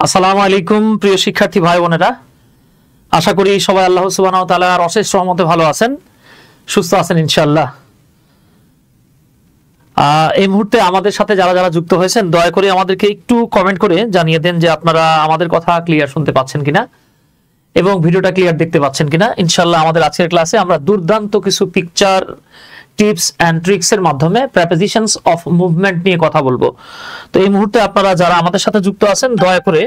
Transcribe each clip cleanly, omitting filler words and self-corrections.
আসসালামু আলাইকুম প্রিয় শিক্ষার্থী ভাই বোনেরা, আশা করি সবাই আল্লাহ সুবহানাহু ওয়া তাআলার অশেষ রহমতে ভালো আছেন, সুস্থ আছেন ইনশাআল্লাহ। এই মুহূর্তে আমাদের সাথে যারা যারা যুক্ত হয়েছেন দয়া করে আমাদেরকে একটু কমেন্ট করে জানিয়ে দেন যে আপনারা আমাদের কথা ক্লিয়ার শুনতে পাচ্ছেন কিনা এবং ভিডিওটা ক্লিয়ার দেখতে পাচ্ছেন কিনা। ইনশাআল্লাহ আমাদের আজকের ক্লাসে আমরা দুর্দান্ত কিছু পিকচার টিপস এন্ড ট্রিক্স এর মাধ্যমে প্রেপোজিশনস অফ মুভমেন্ট নিয়ে কথা বলবো। তো এই মুহূর্তে আপনারা যারা আমাদের সাথে যুক্ত আছেন দয়া করে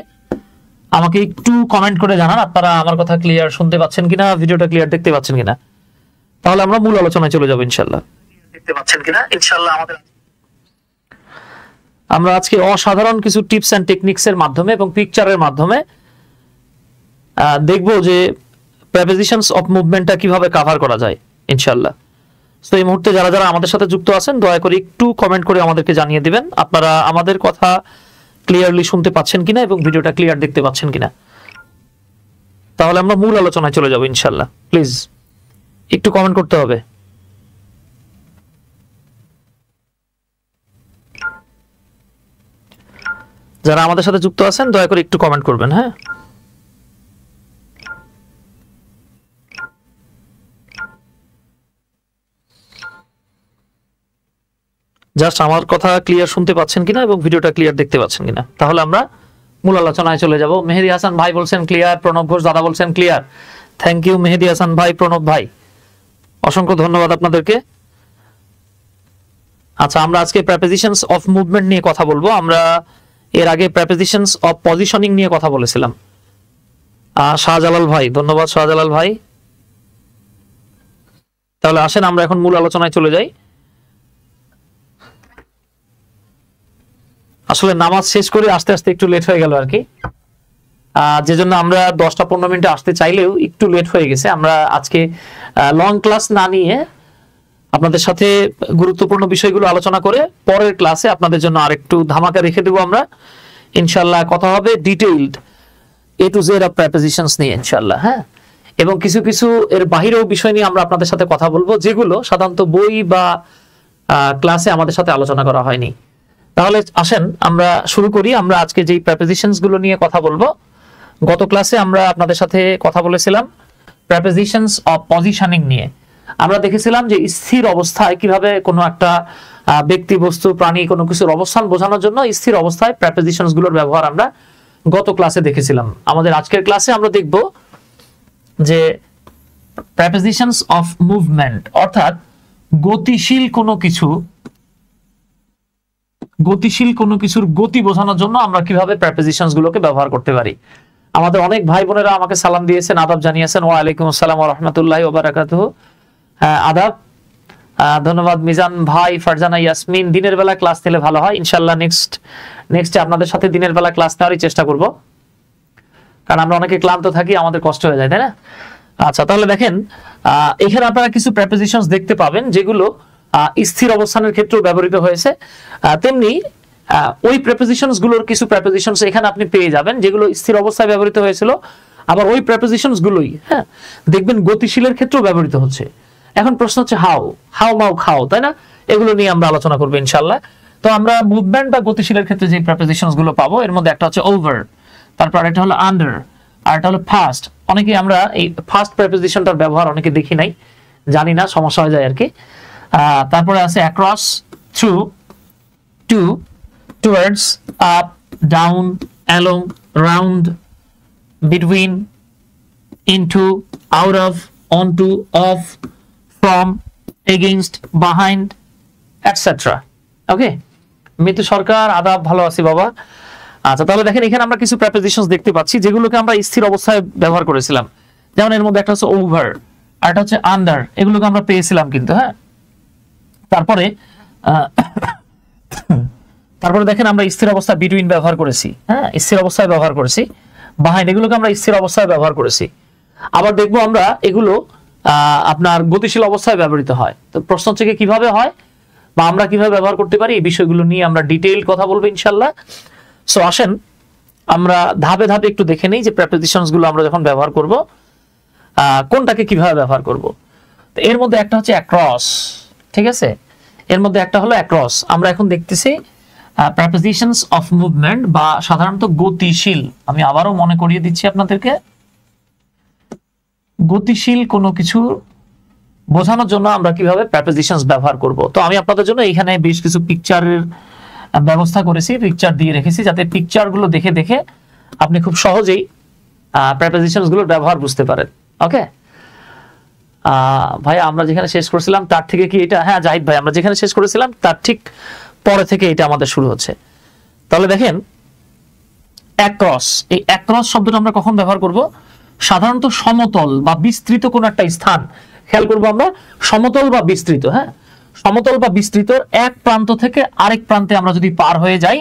আমাকে একটু কমেন্ট করে জানান আপনারা আমার কথা ক্লিয়ার শুনতে পাচ্ছেন কিনা, ভিডিওটা ক্লিয়ার দেখতে পাচ্ছেন কিনা। তাহলে আমরা মূল আলোচনায় চলে যাব ইনশাআল্লাহ। দেখতে পাচ্ছেন কিনা ইনশাআল্লাহ আমরা আজকে অসাধারণ কিছু টিপস এন্ড টেকনিক্স এর মাধ্যমে এবং পিকচারের মাধ্যমে দেখব যে প্রেপোজিশনস অফ মুভমেন্টটা কিভাবে কভার করা যায় ইনশাআল্লাহ। তো এই মুহূর্তে যারা যারা আমাদের সাথে যুক্ত আছেন দয়া করে একটু কমেন্ট করে আমাদেরকে জানিয়ে দিবেন আপনারা আমাদের কথা ক্লিয়ারলি শুনতে পাচ্ছেন কিনা এবং ভিডিওটা ক্লিয়ার দেখতে পাচ্ছেন কিনা। তাহলে আমরা মূল আলোচনায় চলে যাব ইনশাআল্লাহ। প্লিজ একটু কমেন্ট করতে হবে। যারা আমাদের সাথে যুক্ত আছেন দয়া করে একটু কমেন্ট করবেন। হ্যাঁ, জাস্ট আমার কথা ক্লিয়ার শুনতে পাচ্ছেন কিনা এবং ভিডিওটা ক্লিয়ার দেখতে পাচ্ছেন কিনা। তাহলে আমরা মূল আলোচনায় চলে যাব। মেহেদী হাসান ভাই বলছেন ক্লিয়ার, প্রণব ঘোষ দাদা বলছেন ক্লিয়ার। থ্যাংক ইউ মেহেদী হাসান ভাই, প্রণব ভাই, অসংখ্য ধন্যবাদ আপনাদেরকে। আচ্ছা, আমরা আজকে প্রেপোজিশনস অফ মুভমেন্ট নিয়ে কথা বলবো। আমরা এর আগে প্রেপোজিশনস অফ পজিশনিং নিয়ে কথা বলেছিলাম। শাহজালাল ভাই, ধন্যবাদ শাহজালাল ভাই। তাহলে আসেন আমরা এখন মূল আলোচনায় চলে যাই। আসলে নামাজ শেষ করে আস্তে আস্তে একটু লেট হয়ে গেল আর কি, যে জন্য আমরা 10টা-15 মিনিটে আসতে চাইলেও একটু লেট হয়ে গেছে। আমরা আজকে লং ক্লাস না নিয়ে আপনাদের সাথে গুরুত্বপূর্ণ বিষয়গুলো আলোচনা করে পরের ক্লাসে আপনাদের জন্য আরেকটু ধামাকা রেখে দেবো আমরা ইনশাআল্লাহ। কথা হবে detailed A to Z of prepositions নিয়ে ইনশাআল্লাহ। হ্যাঁ, এবং কিছু কিছু এর বাহিরেও বিষয় নিয়ে আমরা আপনাদের সাথে কথা বলবো যেগুলো সাধারণত বই বা ক্লাসে আমাদের সাথে আলোচনা করা হয়নি। তাহলে আসেন আমরা শুরু করি। আমরা আজকে যেই প্রেপোজিশনস গুলো নিয়ে কথা বলবো, গত ক্লাসে আমরা আপনাদের সাথে কথা বলেছিলাম প্রেপোজিশনস অফ পজিশনিং নিয়ে। আমরা দেখেছিলাম যে স্থির অবস্থায় কিভাবে কোনো একটা ব্যক্তি, বস্তু, প্রাণী কোনো কিছুর অবস্থান বোঝানোর জন্য স্থির অবস্থায় প্রেপোজিশনস গুলোর ব্যবহার আমরা গত ক্লাসে দেখেছিলাম। আমাদের আজকের ক্লাসে আমরা দেখব যে প্রেপোজিশনস অফ মুভমেন্ট, অর্থাৎ গতিশীল কোনো কিছুর গতি বোঝানোর জন্য আমরা কিভাবে প্রেপোজিশনস গুলোকে ব্যবহার করতে পারি। আমাদের অনেক ভাই বোনেরা আমাকে সালাম দিয়েছেন, আদাব জানিয়েছেন। ওয়া আলাইকুম আসসালাম ওয়া রাহমাতুল্লাহি ওয়া বারাকাতুহু। আদাব, ধন্যবাদ মিজান ভাই, ফারজানা ইয়াসমিন। দিনের বেলা ক্লাস নিলে ভালো হয় ইনশাআল্লাহ। নেক্সট আপনাদের সাথে দিনের বেলা ক্লাস নেওয়ারই চেষ্টা করব, কারণ আমরা অনেকে ক্লান্ত থাকি, আমাদের কষ্ট হয়ে যায়, তাই না? আচ্ছা, তাহলে দেখেন এখানে আপনারা কিছু প্রেপোজিশনস দেখতে পাবেন যেগুলো স্থির অবস্থানের ক্ষেত্রেও ব্যবহৃত হয়েছে। তেমনি ওই প্রেপোজিশনস গুলোর কিছু প্রেপোজিশনস এখানে আপনি পেয়ে যাবেন যেগুলো স্থির অবস্থায় ব্যবহৃত হয়েছিল। আবার ওই প্রেপোজিশনস গুলোই দেখবেন গতিশীলের ক্ষেত্রেও ব্যবহৃত হচ্ছে। এখন প্রশ্ন হচ্ছে হাউ মাউ খাও, তাই না? এগুলো নিয়ে আমরা আলোচনা করবো ইনশাআল্লাহ। তো আমরা মুভমেন্ট বা গতিশীলের ক্ষেত্রে যে প্রেপোজিশনস গুলো পাবো এর মধ্যে একটা হচ্ছে ওভার, তারপর একটা হলো আন্ডার, আর একটা হলো ফাস্ট। অনেকে আমরা এই ফাস্ট প্রেপোজিশনটার ব্যবহার অনেকে দেখি নাই, জানি না, সমস্যা হয়ে যায় আর কি। তারপরে আছে across, through, to, towards, up, down, along, round, between, into, out of, onto, of, from, against, behind, etcetera. Okay, Mitu Sarkar, আদাব, ভালো আছি বাবা। আচ্ছা, তাহলে দেখেন এখানে আমরা কিছু প্রেপোজিশনস দেখতে পাচ্ছি যেগুলোকে আমরা স্থির অবস্থায় ব্যবহার করেছিলাম। যেমন এর মধ্যে একটা হচ্ছে ওভার, আর একটা হচ্ছে আন্ডার, এগুলোকে আমরা পেয়েছিলাম কিন্তু। হ্যাঁ, তারপরে দেখেন আমরা স্থির অবস্থায় বিটুইন ব্যবহার করেছি। হ্যাঁ, স্থির অবস্থায় ব্যবহার করেছি। বিহাইন্ড, এগুলোকে আমরা স্থির অবস্থায় ব্যবহার করেছি। আবার দেখবো আমরা এগুলো আপনার গতিশীল অবস্থায় ব্যবহৃত হয়। তো প্রশ্ন হচ্ছে কিভাবে হয় বা আমরা কিভাবে ব্যবহার করতে পারি, এই বিষয়গুলো নিয়ে আমরা ডিটেইল কথা বলবো ইনশাআল্লাহ। সো আসেন আমরা ধাপে ধাপে একটু দেখে নিই যে প্রেপোজিশনস গুলো আমরা যখন ব্যবহার করব কোনটাকে কিভাবে ব্যবহার করব। তো এর মধ্যে একটা হচ্ছে অ্যাক্রস, ঠিক আছে? এর মধ্যে একটা হলো অ্যাক্রস। আমরা এখন দেখতেছি প্রেপোজিশনস অফ মুভমেন্ট বা সাধারণত গতিশীল, আমি আবারও মনে করিয়ে দিচ্ছি আপনাদেরকে, গতিশীল কোনো কিছু বোঝানোর জন্য আমরা কিভাবে প্রেপোজিশনস ব্যবহার করব। তো আমি আপনাদের জন্য এখানে বেশ কিছু পিকচারের ব্যবস্থা করেছি, পিকচার দিয়ে রেখেছি যাতে পিকচারগুলো দেখে দেখে আপনি খুব সহজেই প্রেপোজিশনস গুলোর ব্যবহার বুঝতে পারেন। ওকে ভাই, আমরা যেখানে শেষ করেছিলাম তার থেকে কি এটা, হ্যাঁ জাহিদ ভাই, আমরা যেখানে শেষ করেছিলাম তার ঠিক পরে থেকে এটা আমাদের শুরু হচ্ছে। তাহলে দেখেন অ্যাক্রস, এই অ্যাক্রস শব্দটা আমরা কখন ব্যবহার করব? সাধারণত সমতল বা বিস্তৃত কোন একটা স্থান, খেয়াল করবো আমরা সমতল বা বিস্তৃত, হ্যাঁ সমতল বা বিস্তৃত এক প্রান্ত থেকে আরেক প্রান্তে আমরা যদি পার হয়ে যাই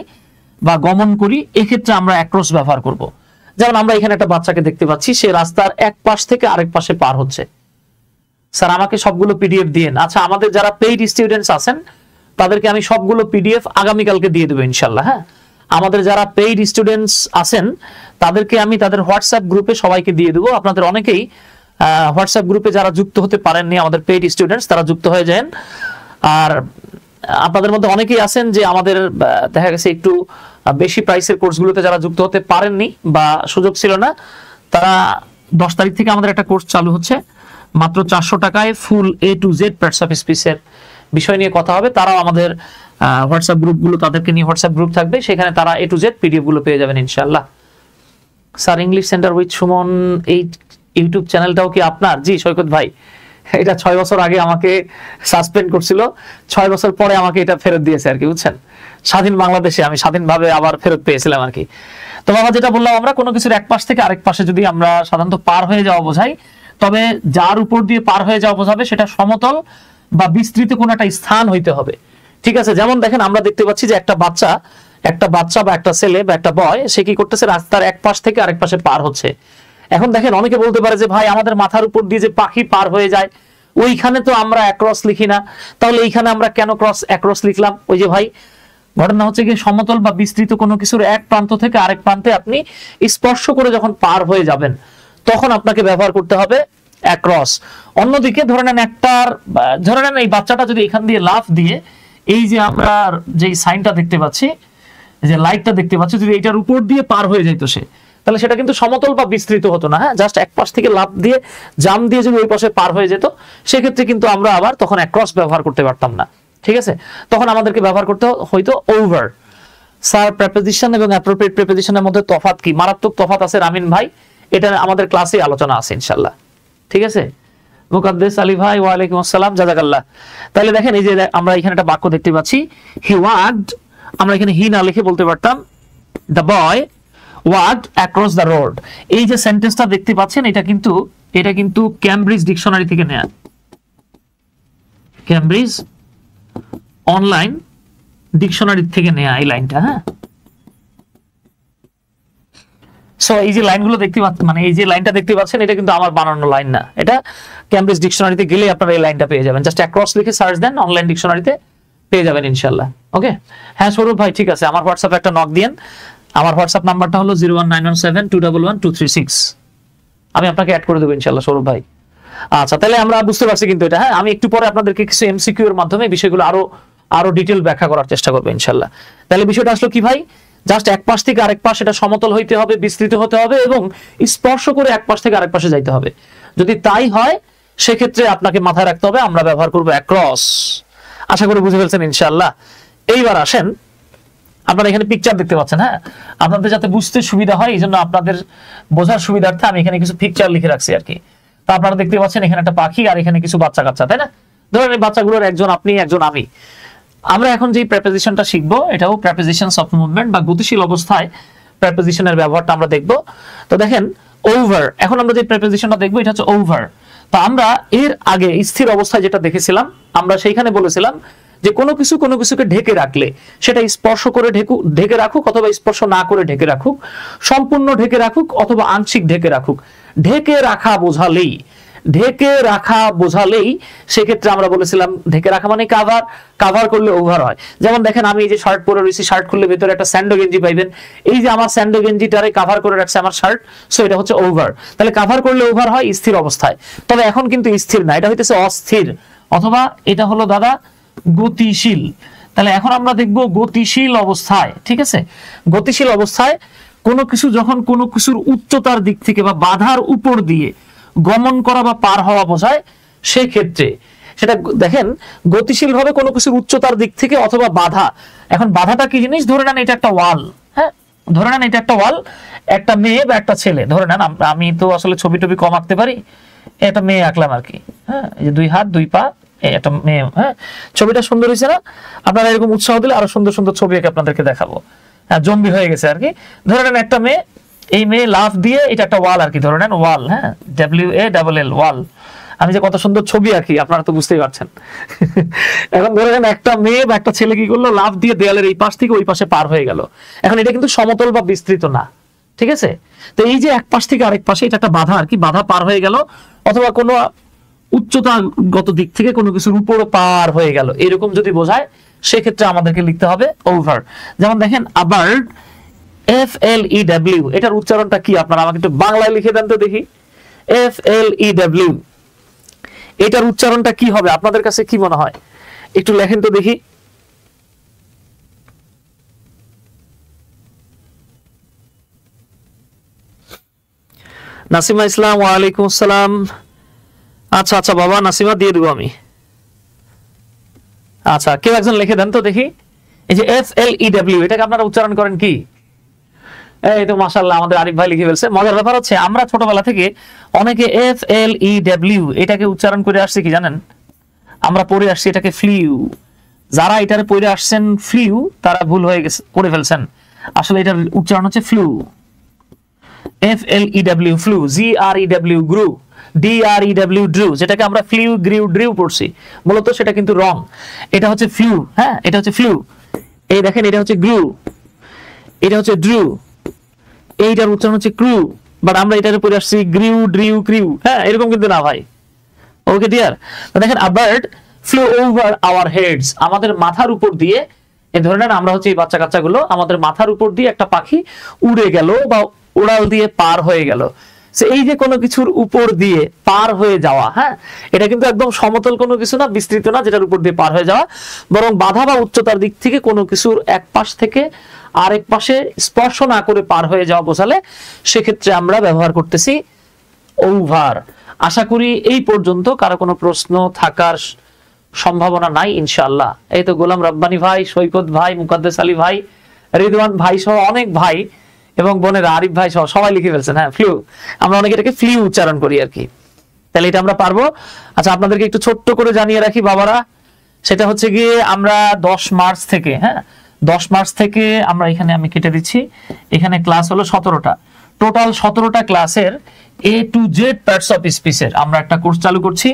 বা গমন করি, এক্ষেত্রে আমরা অ্যাক্রস ব্যবহার করব। যেমন আমরা এখানে একটা বাচ্চাকে দেখতে পাচ্ছি, সে রাস্তার এক পাশ থেকে আরেক পাশে পার হচ্ছে। স্যার আমাকে সবগুলো পিডিএফ দিয়েন। আচ্ছা, আমাদের যারা পেইড স্টুডেন্টস আছেন তাদেরকে আমি সবগুলো পিডিএফ আগামীকালকে দিয়ে দেবো ইনশাল্লাহ। হ্যাঁ, আমাদের যারা পেইড স্টুডেন্টস আছেন তাদেরকে আমি তাদের হোয়াটসঅ্যাপ গ্রুপে সবাইকে দিয়ে দেবো। আপনাদের অনেকেই হোয়াটসঅ্যাপ গ্রুপে যারা যুক্ত হতে পারেননি, আমাদের পেইড স্টুডেন্টস, তারা যুক্ত হয়ে যান। আর আপনাদের মধ্যে অনেকেই আছেন যে আমাদের দেখা গেছে একটু বেশি প্রাইসের কোর্সগুলোতে যারা যুক্ত হতে পারেননি বা সুযোগ ছিল না, তারা 10 তারিখ থেকে আমাদের একটা কোর্স চালু হচ্ছে, মাত্র 400 টাকায় full A to Z parts of স্পিচের বিষয় নিয়ে কথা হবে। তারাও আমাদের হোয়াটসঅ্যাপ গ্রুপগুলো, তাদেরকে নিয়ে হোয়াটসঅ্যাপ গ্রুপ থাকবে, সেখানে তারা A to Z পিডিএফ গুলো পেয়ে যাবেন ইনশাআল্লাহ। Sir English centre with Suman এই ইউটিউব চ্যানেলটাও কি আপনার? জি সৈকত ভাই, এটা 6 বছর আগে আমাকে সাসপেন্ড করছিল, 6 বছর পরে আমাকে এটা ফেরত দিয়েছে আর কি, বুঝছেন। স্বাধীন বাংলাদেশে আমি স্বাধীনভাবে আবার ফেরত পেয়েছিলাম আর কি। তো বাবা যেটা বললাম, আমরা কোনো কিছুর এক পাশ থেকে আরেক পাশে যদি আমরা সাধারণত পার হয়ে যাওয়া বোঝাই, তবে যার উপর দিয়ে পার হয়ে যাওয়া বোঝাবে সেটা সমতল বা বিস্তৃত কোনো একটা স্থান হইতে হবে। ঠিক আছে, যেমন দেখেন আমরা দেখতে পাচ্ছি যে একটা বাচ্চা বা একটা ছেলে বা একটা বয়, সে কি করতেছে, রাস্তার এক পাশ থেকে আরেক পাশে পার হচ্ছে। এখন দেখেন অনেকে বলতে পারে যে ভাই আমাদের মাথার উপর দিয়ে যে পাখি পার হয়ে যায় ওইখানে তো আমরা অ্যাক্রস লিখি না, তাহলে এইখানে আমরা কেন অ্যাক্রস লিখলাম? ওই যে ভাই, ঘটনা হচ্ছে কি সমতল বা বিস্তৃত কোনো কিছুর এক প্রান্ত থেকে আরেক প্রান্তে আপনি স্পর্শ করে যখন পার হয়ে যাবেন তখন আপনাকে ব্যবহার করতে হবে অ্যাক্রস। অন্যদিকে ধরে নেন এই বাচ্চাটা যদি এখান দিয়ে লাফ দিয়ে এই যে আমরা যে সাইনটা দেখতে পাচ্ছি, যে লাইটটা দেখতে পাচ্ছি, যদি এটার উপর দিয়ে পার হয়ে যাইতো সে, তাহলে সেটা কিন্তু সমতল বা বিস্তৃত হতো না। হ্যাঁ, জাস্ট এক পাশ থেকে লাফ দিয়ে জাম দিয়ে যদি ওই পাশে পার হয়ে যেত, সেক্ষেত্রে কিন্তু আমরা আবার তখন অ্যাক্রস ব্যবহার করতে পারতাম না। ঠিক আছে, তখন আমাদেরকে ব্যবহার করতে হয়তো ওভার। স্যার প্রেপোজিশন এবং অ্যাপ্রোপ্রিয়েট প্রেপোজিশনের মধ্যে তফাৎ কি? মারাত্মক তফাৎ আছে রামিন ভাই, এটা আমাদের ক্লাসে আলোচনা আছে ইনশাআল্লাহ। ঠিক আছে, মুকাদ্দেস আলী ভাই, ওয়ালাইকুম আসসালাম, জাযাকাল্লাহ। তাহলে দেখেন এই যে আমরা এখানে একটা বাক্য দেখতে পাচ্ছি, হি ওয়াকড, আমরা এখানে হি না লিখে বলতে পারতাম the boy walked across the road. এই যে সেন্টেন্সটা দেখতে পাচ্ছেন, এটা কিন্তু ক্যামব্রিজ ডিকশনারি থেকে নেয়া, ক্যামব্রিজ অনলাইন ডিকশনারি থেকে নেয়া এই লাইনটা। হ্যাঁ, সো এই যে লাইনগুলো দেখতে পাচ্ছেন, মানে এই যে লাইনটা দেখতে পাচ্ছেন, এটা কিন্তু আমার বানানো লাইন না, এটা ক্যামব্রিজ ডিকশনারিতে গেলে আপনারা এই লাইনটা পেয়ে যাবেন। জাস্ট অ্যাক্রস লিখে সার্চ দেন, অনলাইন ডিকশনারিতে পেয়ে যাবেন ইনশাআল্লাহ। ওকে, হ্যাঁ স্বরূপ ভাই, ঠিক আছে, আমার হোয়াটসঅ্যাপে একটা নক দিয়েন। আমার হোয়াটসঅ্যাপ নাম্বারটা হলো 01917211236। আমি আপনাকে অ্যাড করে দেবো ইনশাআল্লাহ স্বরূপ ভাই। আচ্ছা, তাহলে আমরা বুঝতে পারছি কিন্তু এটা। হ্যাঁ, আমি একটু পরে আপনাদেরকে কিছু এমসিকিউ এর মাধ্যমে বিষয়গুলো আরো ডিটেইল ব্যাখ্যা করার চেষ্টা করবো ইনশাআল্লাহ। তাহলে বিষয়টা আসলো কি ভাই, জাস্ট এক পাশ থেকে আরেক পাশ এটা সমতল হইতে হবে, বিস্তৃত হতে হবে এবং স্পর্শ করে এক পাশ থেকে আরেক পাশে যাইতে হবে। যদি তাই হয় সেক্ষেত্রে আপনাকে মাথায় রাখতে হবে আমরা ব্যবহার করবো অ্যাক্রস। আশা করি বুঝে ফেলছেন ইনশাআল্লাহ। এইবার আসেন, আপনারা এখানে পিকচার দেখতে পাচ্ছেন। হ্যাঁ, আপনাদের যাতে বুঝতে সুবিধা হয় এই জন্য আপনাদের বোঝার সুবিধার্থে আমি এখানে কিছু পিকচার লিখে রাখছি আর কি। তো আপনারা দেখতে পাচ্ছেন এখানে একটা পাখি আর এখানে কিছু বাচ্চা কাচ্চা, তাই না? ধরেন এই বাচ্চাগুলোর একজন আপনি, একজন আমি। আমরা এখন যে প্রেপোজিশনটা শিখবো এটাও প্রেপোজিশনস অফ মুভমেন্ট বা গতিশীল অবস্থায় প্রেপোজিশনের ব্যবহারটা আমরা দেখব। তো দেখেন ওভার, এখন আমরা যে প্রেপোজিশনটা দেখবো এটা হচ্ছে ওভার। তো আমরা এর আগে স্থির অবস্থায় যেটা দেখেছিলাম, আমরা সেইখানে বলেছিলাম যে কোনো কিছুকে ঢেকে রাখলে সেটা স্পর্শ করে ঢেকে রাখুক অথবা স্পর্শ না করে ঢেকে রাখুক, সম্পূর্ণ ঢেকে রাখুক অথবা আংশিক ঢেকে রাখুক, ঢেকে রাখা বোঝালেই সেক্ষেত্রে আমরা বলেছিলাম ঢেকে রাখা মানে কাভার করলে ওভার হয়। যেমন দেখেন আমি এই যে শার্ট পরে রয়েছি, শার্ট খুললে ভেতরে একটা স্যান্ডো গেঞ্জি পাইবেন, এই যে আমার স্যান্ডো গেঞ্জিটারে কাভার করে রাখছে আমার শার্ট, সো এটা হচ্ছে ওভার। তাহলে কাভার করলে ওভার হয় স্থির অবস্থায়, তবে এখন কিন্তু স্থির না, এটা হইতেছে অস্থির, অথবা এটা হলো দাদা গতিশীল। তাহলে এখন আমরা দেখব গতিশীল অবস্থায়, ঠিক আছে, গতিশীল অবস্থায় কোনো কিছু যখন কোনো কিছুর উচ্চতার দিক থেকে বা বাধার উপর দিয়ে গমন করা বা পার হওয়া বোঝায়, সেক্ষেত্রে সেটা দেখেন গতিশীল ভাবে কোনো কিছুর উচ্চতার দিক থেকে অথবা বাধা। এখন বাধাটা কি জিনিস? ধরে নেন এটা একটা ওয়াল, হ্যাঁ, ধরে নেন এটা একটা ওয়াল, একটা মেয়ে বা একটা ছেলে, ধরে নেন আমি তো আসলে ছবি টবি কম আঁকতে পারি, এটা মেয়ে আঁকলাম আর কি, হ্যাঁ, এই যে 2 হাত 2 পা, এটা মেয়ে, হ্যাঁ, ছবিটা সুন্দর হয়েছে না? আপনারা এরকম উৎসাহ দিলে আরো সুন্দর সুন্দর ছবি এঁকে আপনাদেরকে দেখাবো। হ্যাঁ, জম্বি হয়ে গেছে আর কি। ধরে নেন একটা মেয়ে, এই মেয়ে লাফ দিয়ে, এটা একটা ওয়াল আর কি, ধরে নেন ওয়াল, হ্যাঁ, WALL ওয়াল। আমি যে কত সুন্দর ছবি আঁকি আপনারা তো বুঝতেই পারছেন। এখন ধরে নেন একটা মেয়ে বা একটা ছেলে কি করলো, লাফ দিয়ে দেয়ালের এই পাশ থেকে ওই পাশে পার হয়ে গেল। এখন এটা কিন্তু সমতল বা বিস্তৃত না, ঠিক আছে? তো এই যে এক পাশ থেকে আরেক পাশে, এটা একটা বাধা আর কি, বাধা পার হয়ে গেল, অথবা কোনো উচ্চতাগত দিক থেকে কোনো কিছুর উপর পার হয়ে গেল, এরকম যদি বোঝায় সেক্ষেত্রে আমাদেরকে লিখতে হবে ওভার। যেমন দেখেন আবার FLEW, এটার উচ্চারণটা কি আপনারা আমাকে একটু বাংলায় লিখে দেন তো দেখি। FLEW এটার উচ্চারণটা কি হবে আপনাদের কাছে কি মনে হয়? একটু লেখেন তো দেখি। নাসিমা ইসলাম, ওয়ালাইকুম আসসালাম। আচ্ছা আচ্ছা বাবা, নাসিমা দিয়ে দেবো আমি। আচ্ছা, কেউ একজন লিখে দেন তো দেখি। এই যে FLEW, এটাকে আপনারা উচ্চারণ করেন কি? এই তো মাশাআল্লাহ, আমাদের আরিফ ভাই লিখে ফেলছে। মজার ব্যাপার হচ্ছে আমরা ছোটবেলা থেকে অনেকে FLEW এটাকে উচ্চারণ করে আসছি কি জানেন? আমরা পড়ে আসছি এটাকে ফ্লিউ। যারা এটারে পড়ে আসছেন ফ্লিউ, তারা ভুল হয়ে গেছে, করে ফেলছেন। আসলে এটার উচ্চারণ হচ্ছে flu. FLEW flu, GREW grew, DREW ড্রু, যেটাকে আমরা ফ্লিউ গ্রিউ ড্রিউ পড়ছি, মূলত সেটা কিন্তু রং। এটা হচ্ছে ফ্লু, হ্যাঁ, এটা হচ্ছে ফ্লু। এই দেখেন এটা হচ্ছে গ্রু, এটা হচ্ছে ড্রু, এইটার উচ্চারণ হচ্ছে ক্রু, বাট আমরা এটারে পড়ে আসছি গ্রিউ ড্রিউ ক্রিউ, হ্যাঁ, এরকম কিন্তু না ভাই। ওকে ডিয়ার, দেখেন a bird flew over our heads, আমাদের মাথার উপর দিয়ে, এই ধরে নেন আমরা হচ্ছে এই বাচ্চা কাচ্চাগুলো, আমাদের মাথার উপর দিয়ে একটা পাখি উড়ে গেল বা উড়াল দিয়ে পার হয়ে গেল। এই যে কোনো কিছুর উপর দিয়ে পার হয়ে যাওয়া, হ্যাঁ, এটা কিন্তু একদম সমতল কোনো কিছু না, বিস্তৃত না, যেটার উপর দিয়ে পার হয়ে যাওয়া, বরং বাধা বা উচ্চতার দিক থেকে কোনো কিছুর এক পাশ থেকে আরেক পাশে স্পর্শ না করে পার হয়ে যাওয়া বোঝালে সেক্ষেত্রে আমরা ব্যবহার করতেছি ওভার। আশা করি এই পর্যন্ত কারো কোনো প্রশ্ন থাকার সম্ভাবনা নাই ইনশাআল্লাহ। এই তো গোলাম রব্বানী ভাই, সৈকত ভাই, মুকাদ্দেস আলী ভাই, রিদওয়ান ভাই সহ অনেক ভাই এবং বোনেরা, আরিফ ভাই সহ সবাই লিখে ফেলছেন। হ্যাঁ, ফ্লু, আমরা অনেকে এটাকে ফ্লু উচ্চারণ করি আর কি। তাহলে এটা আমরা পারবো। আচ্ছা, আপনাদেরকে একটু ছোট্ট করে জানিয়ে রাখি বাবারা, সেটা হচ্ছে গিয়ে আমরা 10 মার্চ থেকে, হ্যাঁ, 10 মার্চ থেকে আমরা এখানে, আমি কেটে দিচ্ছি, এখানে ক্লাস হলো 17টা, টোটাল 17টা ক্লাসের A to Z parts of স্পিচের আমরা একটা কোর্স চালু করছি।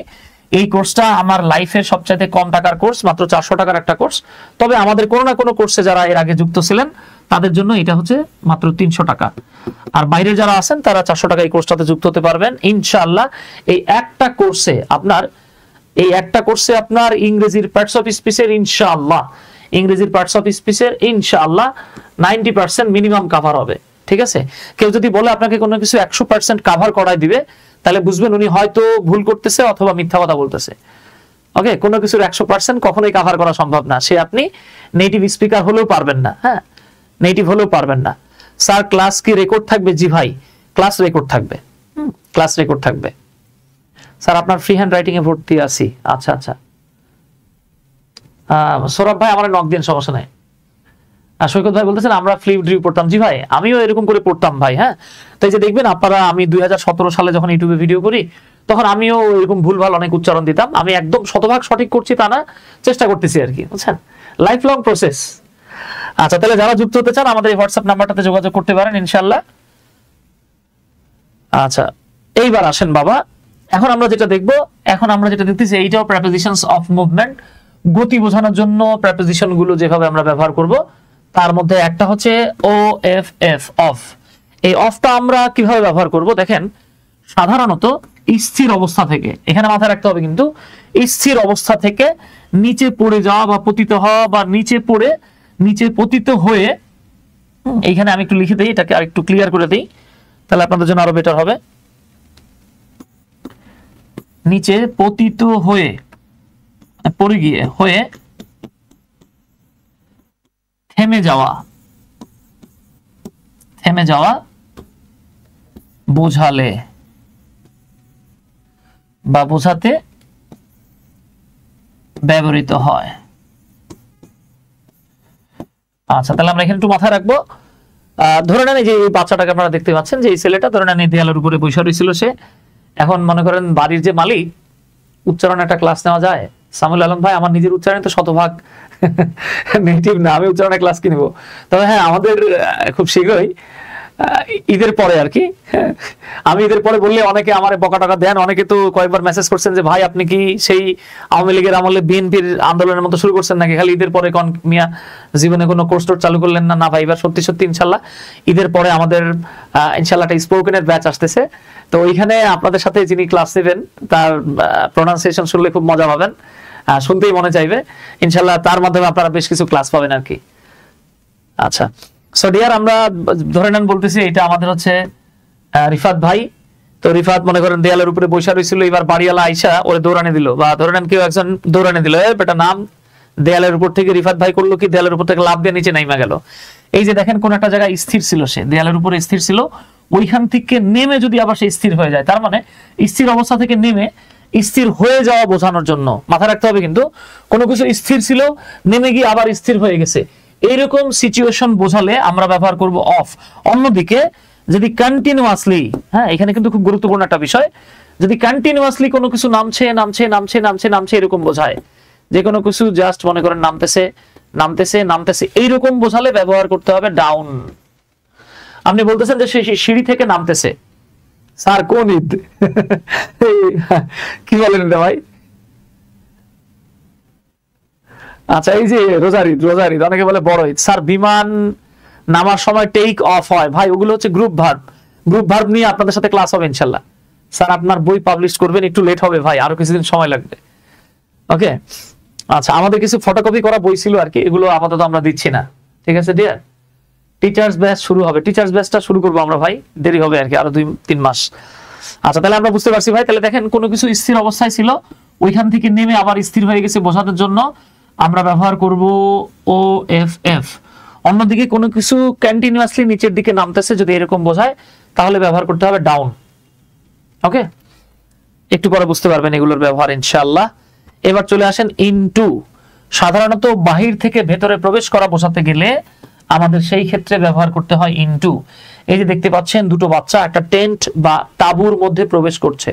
এই কোর্সটা আমার লাইফের সবচাইতে কম টাকার কোর্স, মাত্র 400 টাকার একটা কোর্স। তবে আমাদের কোনো না কোনো কোর্সে যারা এর আগে যুক্ত ছিলেন তাদের জন্য এটা হচ্ছে মাত্র 300 টাকা। আর বাইরে যারা আছেন তারা 400 টাকা এই কোর্সটাতে যুক্ত হতে পারবেন ইনশাআল্লাহ। এই একটা কোর্সে আপনার ইংরেজির পার্টস অফ স্পিচের ইনশাআল্লাহ, ইংরেজির পার্টস অফ স্পিচের ইনশাআল্লাহ 90% মিনিমাম কভার হবে। ঠিক আছে? কেউ যদি বলে আপনাকে কোনো কিছু 100% কভার করাই দিবে, তাহলে বুঝবেন উনি হয়তো ভুল করতেছে অথবা মিথ্যা কথা বলতেছে। ওকে, কোনো কিছুর 100% কখনোই কভার করা সম্ভব না। সে আপনি নেটিভ স্পিকার হলেও পারবেন না, হ্যাঁ, নেটিভ হলেও পারবেন না। স্যার ক্লাস কি রেকর্ড থাকবে? জি ভাই, ক্লাস রেকর্ড থাকবে, ক্লাস রেকর্ড থাকবে। স্যার আপনার ফ্রি হ্যান্ড রাইটিং এ ভর্তি আছি। আচ্ছা আচ্ছা, সৌরভ ভাই আমার নক দিন, সমস্যা নাই। সৈকত ভাই বলতেছেন আমরা ফ্লিপ ড্রিউ পড়তাম। জি ভাই, আমিও এরকম করে পড়তাম ভাই। হ্যাঁ, তাই যে দেখবেন আপনারা, আমি 2017 সালে যখন ইউটিউবে ভিডিও করি তখন আমিও এরকম ভুলভাল অনেক উচ্চারণ দিতাম। আমি একদম শতভাগ সঠিক করছি তা না, চেষ্টা করতেছি আর কি, বুঝছেন, লাইফ লং প্রসেস। আচ্ছা, তাহলে যারা যুক্ত হতে চান আমাদের এই হোয়াটসঅ্যাপ নাম্বারটাতে যোগাযোগ করতে পারেন ইনশাআল্লাহ। আচ্ছা, এইবার আসেন বাবা, এখন আমরা যেটা দেখতেছি এইটাও প্রেপোজিশনস অফ মুভমেন্ট, গতি বোঝানোর জন্য প্রেপোজিশন গুলো যেভাবে আমরা ব্যবহার করব তার মধ্যে একটা হচ্ছে OFF, অফ। এই অফটা আমরা কিভাবে ব্যবহার করব দেখেন, সাধারণত স্থির অবস্থা থেকে, এখানে মাথায় রাখতে হবে কিন্তু, স্থির অবস্থা থেকে নিচে পড়ে যাওয়া বা পতিত হওয়া বা নিচে পতিত হয়ে, এইখানে আমি একটু লিখে দিই, এটাকে আর একটু ক্লিয়ার করে দিই, তাহলে আপনাদের জন্য আরো বেটার হবে। নিচে পতিত হয়ে, পড়ে গিয়ে, হয়ে থেমে যাওয়া, থেমে যাওয়া বোঝালে বা বোঝাতে ব্যবহৃত হয়। আচ্ছা, তাহলে আমরা এখানে একটু মাথায় রাখবো। ধরে নেন যে এই বাচ্চাটাকে আপনারা দেখতে পাচ্ছেন, যে এই ছেলেটা ধরে নেন এই দেয়ালের উপরে বসে রয়েছিল, সে এখন মনে করেন বাড়ির যে মালিক, উচ্চারণ একটা ক্লাস নেওয়া যায়? সামুল আলম ভাই, আমার নিজের উচ্চারণ তো শতভাগ নেটিভ না, আমি উচ্চারণের ক্লাস কি নিব? তবে হ্যাঁ, আমাদের খুব শীঘ্রই ঈদের পরে আর কি, আমি ঈদের পরে বললে অনেকে আমার বকা টাকা দেন, অনেকে তো কয়েকবার মেসেজ করছেন যে ভাই আপনি কি সেই আওয়ামী লীগের আমলে বিএনপির আন্দোলনের মতো শুরু করছেন নাকি, খালি ঈদের পরে কোন মিয়া জীবনে কোনো কোর্স টোর্স চালু করলেন না? না ভাই, এবার সত্যি সত্যি ইনশাল্লাহ ঈদের পরে আমাদের ইনশাল্লাহ একটা স্পোকেনের ব্যাচ আসতেছে। তো ওইখানে আপনাদের সাথে যিনি ক্লাস নেবেন তার প্রোনাউন্সিয়েশন শুনলে খুব মজা পাবেন, শুনতেই মনে চাইবে ইনশাল্লাহ। তার মাধ্যমে আপনারা বেশ কিছু ক্লাস পাবেন আর কি। আচ্ছা, সো ডিয়ার, আমরা ধরে নেন বলতেছি এটা আমাদের হচ্ছে রিফাত ভাই। তো রিফাত মনে করেন দেয়ালের উপরে বসে রয়েছিল, এবার বাড়িওয়ালা আইসা ওরে দৌড়ানি দিল, বা ধরে নেন কেউ একজন দৌড়ানি দিল, বেটা নাম। দেয়ালের উপর থেকে রিফাত ভাই করলো কি, দেয়ালের উপর থেকে লাফ দিয়ে নিচে নাইমা গেল। এই যে দেখেন কোন একটা জায়গায় স্থির ছিল, সে দেয়ালের উপরে স্থির ছিল, ওইখান থেকে নেমে যদি আবার সে স্থির হয়ে যায়, তার মানে স্থির অবস্থা থেকে নেমে স্থির হয়ে যাওয়া বোঝানোর জন্য মাথায় রাখতে হবে কিন্তু, কোনো কিছু স্থির ছিল, নেমে গিয়ে আবার স্থির হয়ে গেছে, এইরকম সিচুয়েশন বোঝালে আমরা ব্যবহার করব অফ। অন্যদিকে যদি কন্টিনিউয়াসলি, হ্যাঁ এখানে কিন্তু খুব গুরুত্বপূর্ণ একটা বিষয়, যদি কন্টিনিউয়াসলি কোনো কিছু নামছে নামছে নামছে নামছে নামছে এরকম বোঝায়, যে কোনো কিছু জাস্ট মনে করেন নামতেছে নামতেছে নামতেছে এইরকম বোঝালে ব্যবহার করতে হবে ডাউন। আপনি বলতেছেন যে সে সিঁড়ি থেকে নামতেছে, স্যার কোন ঈদ? কি বলেন রে ভাই? আচ্ছা, এই যে রোজার ঈদ, রোজার ঈদ অনেকে বলে বড় ঈদ। স্যার বিমান নামার সময় টেক অফ হয়, ভাই ওগুলো হচ্ছে গ্রুপ ভার্ব। গ্রুপ ভার্ব নিয়ে আপনাদের সাথে ক্লাস হবে ইনশাল্লাহ। স্যার আপনার বই পাবলিশ করবেন, একটু লেট হবে ভাই, আরো কিছুদিন সময় লাগবে। ওকে, আচ্ছা, আমাদের কিছু ফটোকপি করা বই ছিল আর কি, এগুলো আপাতত আমরা দিচ্ছি না, ঠিক আছে ডিয়ার? টিচার্স ব্যাচ শুরু হবে, টিচার্স ব্যাচটা শুরু করবো আমরা ভাই, দেরি হবে আর কি, আরো 2-3 মাস। আচ্ছা, তাহলে আমরা বুঝতে পারছি ভাই। তাহলে দেখেন কোনো কিছু স্থির অবস্থায় ছিল, ওইখান থেকে নেমে আবার স্থির হয়ে গেছে বোঝানোর জন্য আমরা ব্যবহার করব ও এফ এফ। অন্যদিকে কোনো কিছু কন্টিনিউয়াসলি নিচের দিকে নামতেছে যদি এরকম বোঝায়, তাহলে ব্যবহার করতে হবে ডাউন। ওকে, একটু পরে বুঝতে পারবেন এগুলোর ব্যবহার ইনশাআল্লাহ। এবার চলে আসেন ইনটু। সাধারণত বাহির থেকে ভেতরে প্রবেশ করা বোঝাতে গেলে আমাদের সেই ক্ষেত্রে ব্যবহার করতে হয় ইনটু। এই যে দেখতে পাচ্ছেন দুটো বাচ্চা একটা টেন্ট বা তাঁবুর মধ্যে প্রবেশ করছে।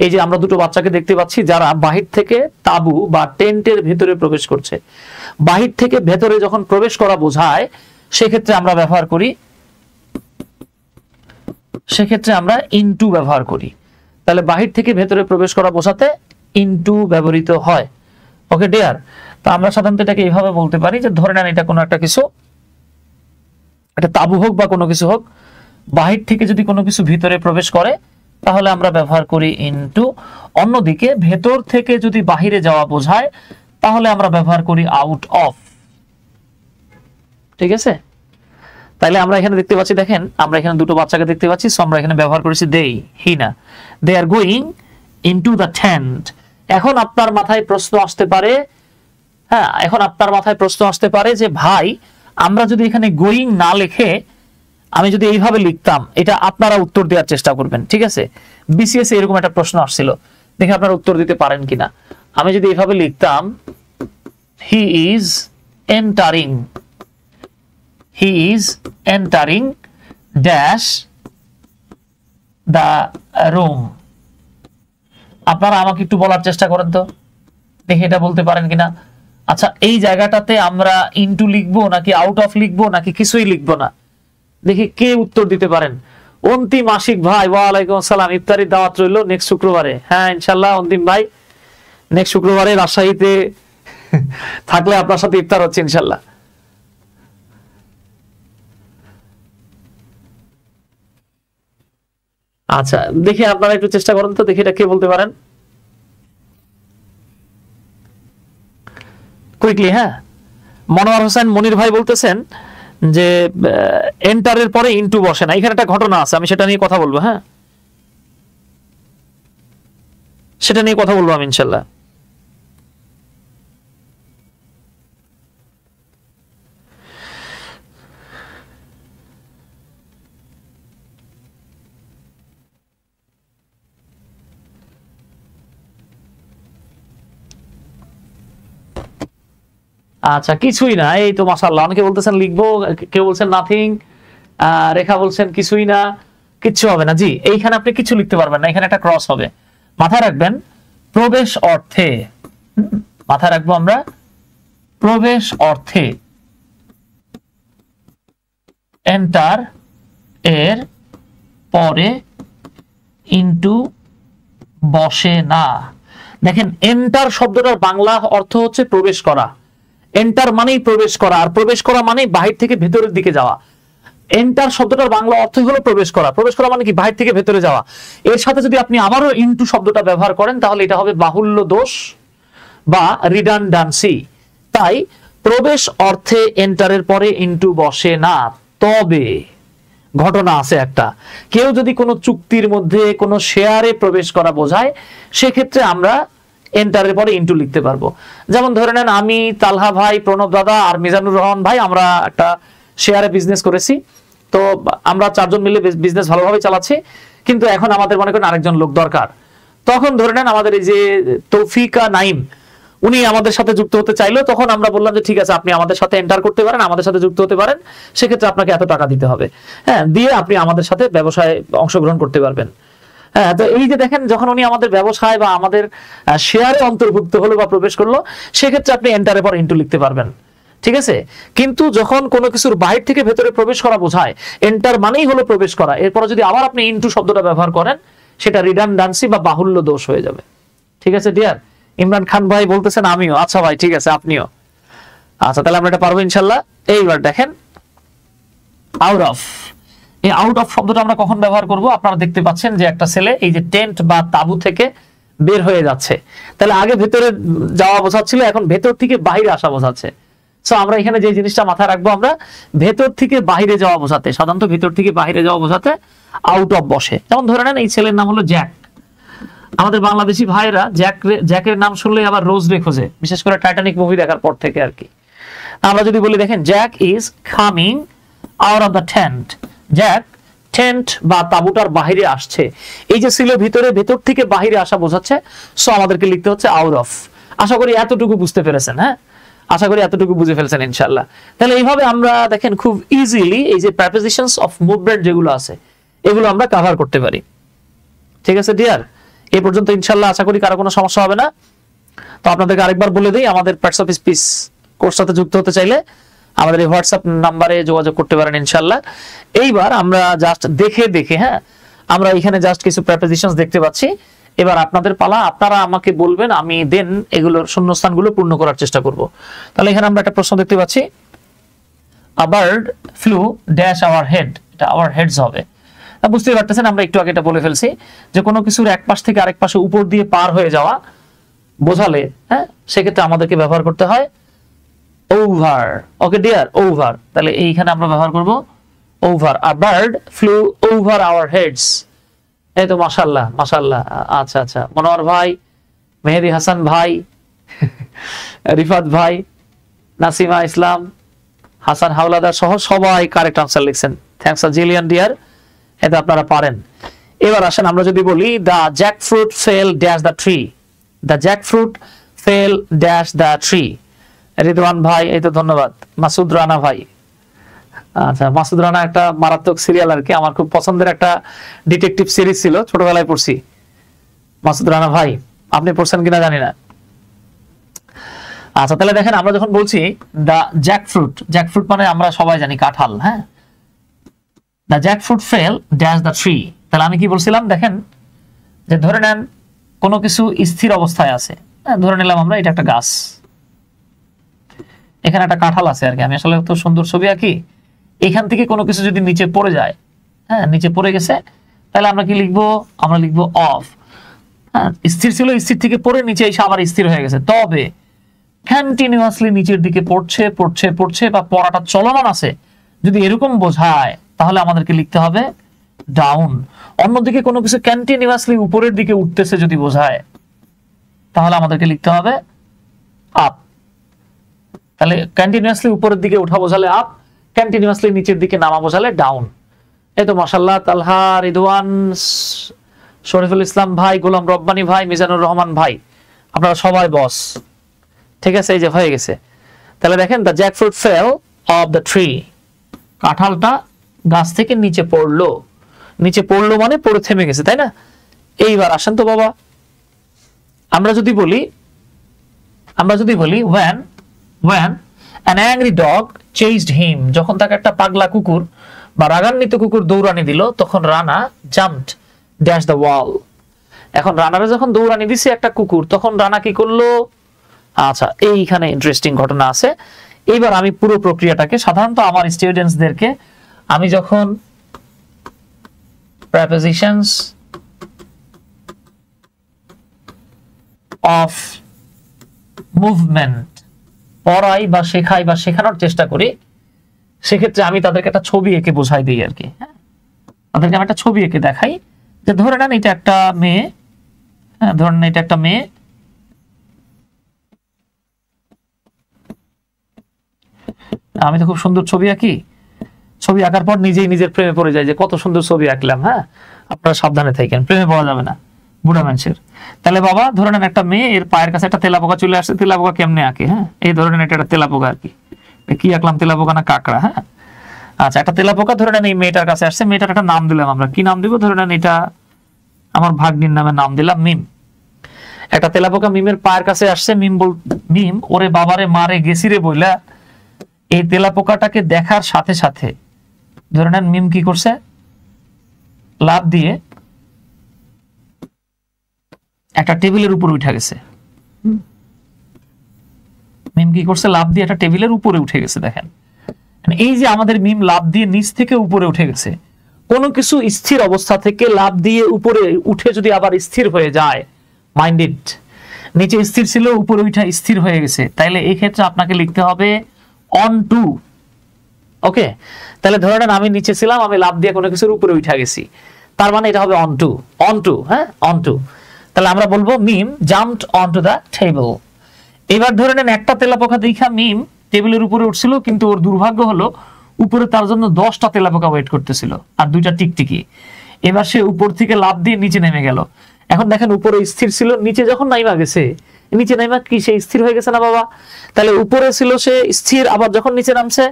এই যে আমরা দুটো বাচ্চাকে দেখতে পাচ্ছি যারা বাহির থেকে তাঁবু বা টেন্টের ভেতরে প্রবেশ করছে। বাহির থেকে ভেতরে যখন প্রবেশ করা বোঝায় সেক্ষেত্রে আমরা ব্যবহার করি, সেক্ষেত্রে আমরা ইনটু ব্যবহার করি। তাহলে বাহির থেকে ভেতরে প্রবেশ করা বোঝাতে ইনটু ব্যবহৃত হয়। ওকে ডিয়ার, তো আমরা সাধারণত এটাকে এইভাবে বলতে পারি যে ধরে নেন এটা কোনো একটা কিছু, এটা তাঁবু হোক বা কোনো কিছু হোক, বাহির থেকে যদি কোনো কিছু ভিতরে প্রবেশ করে তাহলে আমরা ব্যবহার করি ইনটু। অন্যদিকে ভেতর থেকে যদি বাহিরে যাওয়া বোঝায় তাহলে আমরা ব্যবহার করি আউট অফ। ঠিক আছে, তাইলে আমরা এখানে দেখতে পাচ্ছি, দেখেন আমরা এখানে দুটো বাচ্চাকে দেখতে পাচ্ছি, সো আমরা এখানে ব্যবহার করেছি দে, হি না, they are going into the tent. এখন আপনার মাথায় প্রশ্ন আসতে পারে, হ্যাঁ এখন আপনার মাথায় প্রশ্ন আসতে পারে যে ভাই আমরা যদি এখানে গোয়িং না লিখে আমি যদি এইভাবে লিখতাম, এটা আপনারা উত্তর দেওয়ার চেষ্টা করবেন, ঠিক আছে? বিসিএস এরকম একটা প্রশ্ন আসছিল, দেখে আপনারা উত্তর দিতে পারেন কিনা। আমি যদি এইভাবে লিখতাম he is entering, he is entering dash the room, আপনারা আমাকে একটু বলার চেষ্টা করেন তো, দেখে এটা বলতে পারেন কিনা। আচ্ছা, এই জায়গাটাতে আমরা ইনটু লিখবো নাকি আউট অফ লিখবো নাকি কিছুই লিখবো না, দেখি কে উত্তর দিতে পারেন। অন্তিম আশিক ভাই, ওয়ালাইকুম আসসালাম, ইফতারির দাওয়াত রইল নেক্সট শুক্রবারে। হ্যাঁ ইনশাল্লাহ অন্তিম ভাই, নেক্সট শুক্রবারে রাজশাহীতে থাকলে আপনার সাথে ইফতার হচ্ছে ইনশাল্লাহ। আচ্ছা দেখি আপনারা একটু চেষ্টা করেন তো, দেখি এটা কে বলতে পারেন কুইকলি। হ্যাঁ, মনোয়ার হোসেন মনির ভাই বলতেছেন যে এন্টারের পরে ইনটু বসে না, এখানে একটা ঘটনা আছে, আমি সেটা নিয়ে কথা বলবো। হ্যাঁ, সেটা নিয়ে কথা বলবো আমি ইনশাল্লাহ। আচ্ছা কিছুই না, এই তো মাশাআল্লাহ। অনেকে বলতেছেন লিখবো, কেউ বলছেন নাথিং, রেখা বলছেন কিছুই না, কিচ্ছু হবে না। জি, এইখানে আপনি কিছু লিখতে পারবেন না, এখানে একটা ক্রস হবে। মাথায় রাখবেন প্রবেশ অর্থে, মাথায় রাখবো আমরা প্রবেশ অর্থে এন্টার এর পরে ইনটু বসে না। দেখেন এন্টার শব্দটার বাংলা অর্থ হচ্ছে প্রবেশ করা। এন্টার মানেই প্রবেশ করা, আর প্রবেশ করা মানে বাহির থেকে ভেতরের দিকে যাওয়া। এন্টার শব্দটার বাংলা অর্থ হলো প্রবেশ করা। প্রবেশ করা মানে কি? বাহির থেকে ভেতরে যাওয়া। এর সাথে যদি আপনি আবারও ইনটু শব্দটা ব্যবহার করেন তাহলে এটা হবে বাহুল্য দোষ বা রিডান্ডান্সি। তাই প্রবেশ অর্থে এন্টারের পরে ইনটু বসে না। তবে ঘটনা আছে একটা, কেউ যদি কোনো চুক্তির মধ্যে কোনো শেয়ারে প্রবেশ করা বোঝায় সেক্ষেত্রে আমরা এন্টারের পরে ইনটু লিখতে পারবো। যেমন ধরে নেন আমি, তালহা ভাই, প্রণব দাদা আর মিজানুর রহমান ভাই আমরা একটা শেয়ারে বিজনেস করেছি। তো আমরা চারজন মিলে বিজনেস ভালোভাবে চালাচ্ছি, কিন্তু এখন আমাদের মনে করেন আরেকজন লোক দরকার। তখন ধরে নেন আমাদের এই যে তৌফিকা নাইম, উনি আমাদের সাথে যুক্ত হতে চাইলো, তখন আমরা বললাম যে ঠিক আছে আপনি আমাদের সাথে এন্টার করতে পারেন, আমাদের সাথে যুক্ত হতে পারেন, সেক্ষেত্রে আপনাকে এত টাকা দিতে হবে, হ্যাঁ, দিয়ে আপনি আমাদের সাথে ব্যবসায় অংশগ্রহণ করতে পারবেন। হ্যাঁ, তো এই যে দেখেন যখন উনি আমাদের ব্যবসায় বা আমাদের শেয়ারে অন্তর্ভুক্ত হলো বা প্রবেশ করলো, সেক্ষেত্রে আপনি এন্টারের পর ইনটু লিখতে পারবেন, ঠিক আছে। কিন্তু যখন কোনো কিছুর বাহির থেকে ভেতরে প্রবেশ করা বোঝায়, এন্টার মানেই হলো প্রবেশ করা, এরপর যদি আবার আপনি ইনটু শব্দটা ব্যবহার করেন সেটা রিডান্ডান্সি বা বাহুল্য দোষ হয়ে যাবে, ঠিক আছে ডিয়ার। ইমরান খান ভাই বলতেছেন আমিও, আচ্ছা ভাই ঠিক আছে আপনিও। আচ্ছা তাহলে আমরা এটা পারবো ইনশাল্লাহ। এইবার দেখেন আউট অফ, এই আউট অফ শব্দটা আমরা কখন ব্যবহার করব? আপনারা দেখতে পাচ্ছেন যে একটা ছেলে এই যে টেন্ট বা তাবু থেকে বের হয়ে যাচ্ছে, তাহলে আগে ভেতরে যাওয়া বোঝাচ্ছিল, এখন ভেতর থেকে বাইরে আসা বোঝাচ্ছে। সো আমরা এখানে যে জিনিসটা মাথায় রাখবো, আমরা ভেতর থেকে বাইরে যাওয়া বোঝাতে, সাধারণত ভেতর থেকে বাইরে যাওয়া বোঝাতে আউট অফ বসে। যেমন ধরে নেন এই ছেলের নাম হলো জ্যাক, আমাদের বাংলাদেশি ভাইরা জ্যাকের নাম শুনলে আবার রোজ রে খোঁজে, বিশেষ করে টাইটানিক মুভি দেখার পর থেকে আর কি। আমরা যদি বলি দেখেন Jack is coming out of the tent, Jack tent বা তাঁবুটার বাহিরে আসছে, এই যে ছিল ভিতরে, ভেতর থেকে বাহিরে আসা বোঝাচ্ছে। সো আমাদেরকে লিখতে হচ্ছে আউট অফ। আশা করি এতটুকু বুঝতে পেরেছেন, হ্যাঁ, আশা করি এতটুকু বুঝে ফেলছেন ইনশাআল্লাহ। তাহলে এইভাবে আমরা দেখেন খুব ইজিলি এই যে প্রিপোজিশনস অফ মুভমেন্ট যেগুলো আছে এগুলো আমরা কভার করতে পারি, ঠিক আছে ডিয়ার। এই পর্যন্ত ইনশাআল্লাহ আশা করি কারো কোনো সমস্যা হবে না। তো আপনাদেরকে আরেকবার বলে দিই, আমাদের পার্টস অফ স্পিচ কোর্স সাথে যুক্ত হতে চাইলে আমাদের এই হোয়াটসঅ্যাপ নাম্বারে যোগাযোগ করতে পারেন ইনশাআল্লাহ। এইবার আমরা জাস্ট দেখে দেখে, হ্যাঁ, আমরা এখানে জাস্ট কিছু প্রিপোজিশনস দেখতে পাচ্ছি। এবার আপনাদের পালা, আপনারা আমাকে বলবেন, আমি দেন এগুলোর শূন্যস্থানগুলো পূর্ণ করার চেষ্টা করব। তাহলে এখানে আমরা একটা প্রশ্ন দেখতে পাচ্ছি, আ bird flu dash our head, এটা আওয়ার হেডস হবে। বুঝতে পারতেছেন আমরা একটু আগে এটা বলে ফেলছি যে কোনো কিছুর এক পাশ থেকে আরেক পাশে উপর দিয়ে পার হয়ে যাওয়া বোঝালে, হ্যাঁ, সেক্ষেত্রে আমাদেরকে ব্যবহার করতে হয় ওভার। Okay dear, over. তাহলে এইখানে আমরা ব্যবহার করব over. A bird flew over our heads. এই তো মাশাআল্লাহ মাশাআল্লাহ। আচ্ছা আচ্ছা, মনোয়ার ভাই, মেহেদি হাসান ভাই, রিফাত ভাই, নাসিমা ইসলাম, হাসান হাওলাদার সহ সবাই কারেক্ট আনসার লিখছেন। থ্যাঙ্কস আ জিলিয়ন ডিয়ার, এটা আপনারা পারেন। এবার আসেন আমরা যদি বলি the jackfruit fail dash the tree, the jackfruit fail dash the tree. Ridwan ভাই, এই তো ধন্যবাদ। মাসুদ রানা ভাই, আচ্ছা মাসুদ রানা একটা মারাত্মক সিরিয়াল আর কি, আমার খুব পছন্দের একটা ডিটেকটিভ সিরিজ ছিল, ছোটবেলায় পড়ছি। মাসুদ রানা ভাই আপনি পড়ছেন কিনা জানি না। আচ্ছা তাহলে দেখেন আমরা যখন বলছি দ্য জ্যাকফ্রুট, জ্যাকফ্রুট মানে আমরা সবাই জানি কাঁঠাল, হ্যাঁ, the jackfruit fail dash the tree. তাহলে আমি কি বলছিলাম দেখেন, যে ধরে নেন কোনো কিছু স্থির অবস্থায় আছে, হ্যাঁ, ধরে নিলাম আমরা এটা একটা গাছ, এখানে একটা কাঁঠাল আছে আর কি। আমি আসলে তো সুন্দর ছবি আঁকি, এখান থেকে কোনো কিছু যদি নিচে পড়ে যায়, হ্যাঁ, নিচে পড়ে গেছে, তাহলে আমরা কি লিখবো? আমরা লিখবো অফ। হ্যাঁ, স্থির ছিল, স্থির থেকে পড়ে নিচে এসে আবার স্থির হয়ে গেছে, তবে কন্টিনিউয়াসলি নিচের দিকে পড়ছে পড়ছে পড়ছে বা পড়াটা চলমান আছে, যদি এরকম বোঝায় তাহলে আমাদেরকে লিখতে হবে ডাউন। অন্যদিকে কোনো কিছু কন্টিনিউয়াসলি উপরের দিকে উঠতেছে যদি বোঝায় তাহলে আমাদেরকে লিখতে হবে আপ। তাহলে কন্টিনিউয়াসলি উপরের দিকে উঠা বোঝালে আপ, কন্টিনিউয়াসলি নিচের দিকে নামা বোঝালে ডাউন। এই তো মাশাআল্লাহ, তালহা, রিদওয়ান, শরীফুল ইসলাম ভাই, গোলাম রব্বানী ভাই, মিজানুর রহমান ভাই, আপনারা সবাই বস, ঠিক আছে, এই যে হয়ে গেছে। তাহলে দেখেন the jackfruit fail of the tree, কাঁঠালটা গাছ থেকে নিচে পড়লো। নিচে পড়লো মানে পড়ে থেমে গেছে, তাই না? এইবার আসেন তো বাবা, আমরা যদি বলি when an angry dog chased him, যখন তাকে একটা পাগলা কুকুর বা রাগান্বিত কুকুর দৌড়ানি দিল, তখন Rana jumped dash the wall। এখন রানারে যখন দৌড়ানি দিছে একটা কুকুর, তখন রানা কি করলো? আচ্ছা, এইখানে ইন্টারেস্টিং ঘটনা আছে। এইবার আমি পুরো প্রক্রিয়াটাকে সাধারণত আমার স্টুডেন্টসদেরকে আমি যখন prepositions of movement পড়াই বা শেখাই বা শেখানোর চেষ্টা করি, সেক্ষেত্রে আমি তাদেরকে একটা ছবি এঁকে বোঝাই দিই আর কি। হ্যাঁ, তাদেরকে আমি একটা ছবি এঁকে দেখাই যে ধরে নেন এটা একটা মেয়ে, হ্যাঁ ধরে নেন এটা একটা মেয়ে, আমি তো খুব সুন্দর ছবি আঁকি, ছবি আঁকার পর নিজেই নিজের প্রেমে পড়ে যায় যে কত সুন্দর ছবি আঁকলাম। হ্যাঁ, আপনারা সাবধানে থাকেন, প্রেমে পড়া যাবে না বুড়া মানুষের। তাহলে বাবা ধরে নেন একটা মেয়ে, এর পায়ের কাছে একটা তেলাপোকা চলে আসছে, তেলাপোকা কেমনে আঁকে? হ্যাঁ, এই ধরে নেন এটা একটা তেলাপোকা আর কি, কি আঁকলাম, তেলাপোকা না কাঁকড়া? হ্যাঁ, আচ্ছা একটা তেলাপোকা ধরে নেন এই মেয়েটার কাছে আসছে, মেয়েটার একটা নাম দিলাম আমরা, কি নাম দিব? ধরে নেন এটা আমার ভাগ্নির নামে নাম দিলাম মিম। একটা তেলাপোকা মিমের পায়ের কাছে আসছে, মিম ওরে বাবারে মারে গেছিরে বইলা এই তেলাপোকাটাকে দেখার সাথে সাথে ধরে নেন মিম কি করছে, লাফ দিয়ে একটা টেবিলের উপরে উঠে গেছে। মিম কি করছে? লাফ দিয়ে একটা টেবিলের উপরে উঠে গেছে। দেখেন এই যে আমাদের মিম লাফ দিয়ে নিচ থেকে উপরে উঠে গেছে, কোনো কিছু স্থির অবস্থা থেকে লাফ দিয়ে উপরে উঠে যদি আবার স্থির হয়ে যায়, মাইন্ডেড, নিচে স্থির ছিল উপরে উঠে স্থির হয়ে গেছে, তাইলে এই ক্ষেত্রে আপনাকে লিখতে হবে অন টু। ওকে, তাহলে ধরে নেন আমি নিচে ছিলাম, আমি লাফ দিয়ে কোনো কিছুর উপরে উঠে গেছি, তার মানে এটা হবে অন টু। হ্যাঁ, অন টু। তাহলে আমরা বলবো মিম জাম্পড অনটু দ্য টেবল। এবার ধরে নেন একটা তেলাপোকা দেখা মিম টেবিলের উপরে উঠছিল, কিন্তু ওর দুর্ভাগ্য হলো উপরে তার জন্য 10টা তেলাপোকা ওয়েট করতেছিল আর 2টা টিকটিকি। এবার সে উপর থেকে লাফ দিয়ে নিচে নেমে গেল। এখন দেখেন উপরে স্থির ছিল, নিচে যখন নাইমা গেছে, নিচে নাইমা কি সে স্থির হয়ে গেছে না বাবা? তাহলে উপরে ছিল সে স্থির, আবার যখন নিচে নামছে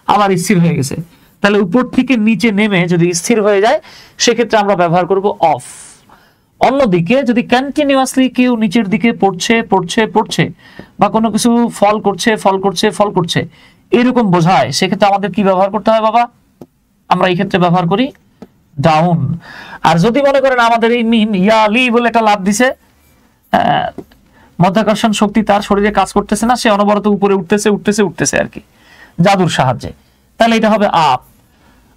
আবার স্থির হয়ে গেছে। তাহলে উপর থেকে নিচে নেমে যদি স্থির হয়ে যায়, সেক্ষেত্রে আমরা ব্যবহার করব অফ। অন্যদিকে যদি কন্টিনিউয়াসলি কেউ নিচের দিকে পড়ছে বা কোনো কিছু ফল করছে এরকম বোঝায়, সেক্ষেত্রে আমাদের কি ব্যবহার করতে হয় বাবা? আমরা এই ক্ষেত্রে ব্যবহার করি ডাউন। আর যদি মনে করেন আমাদের এই মিম ইয়ালি বলে একটা লাভ দিছে, মাধ্যাকর্ষণ শক্তি তার শরীরে কাজ করতেছে না, সে অনবরত উপরে উঠতেছে আর কি জাদুর সাহায্যে, তাহলে এটা হবে আপ।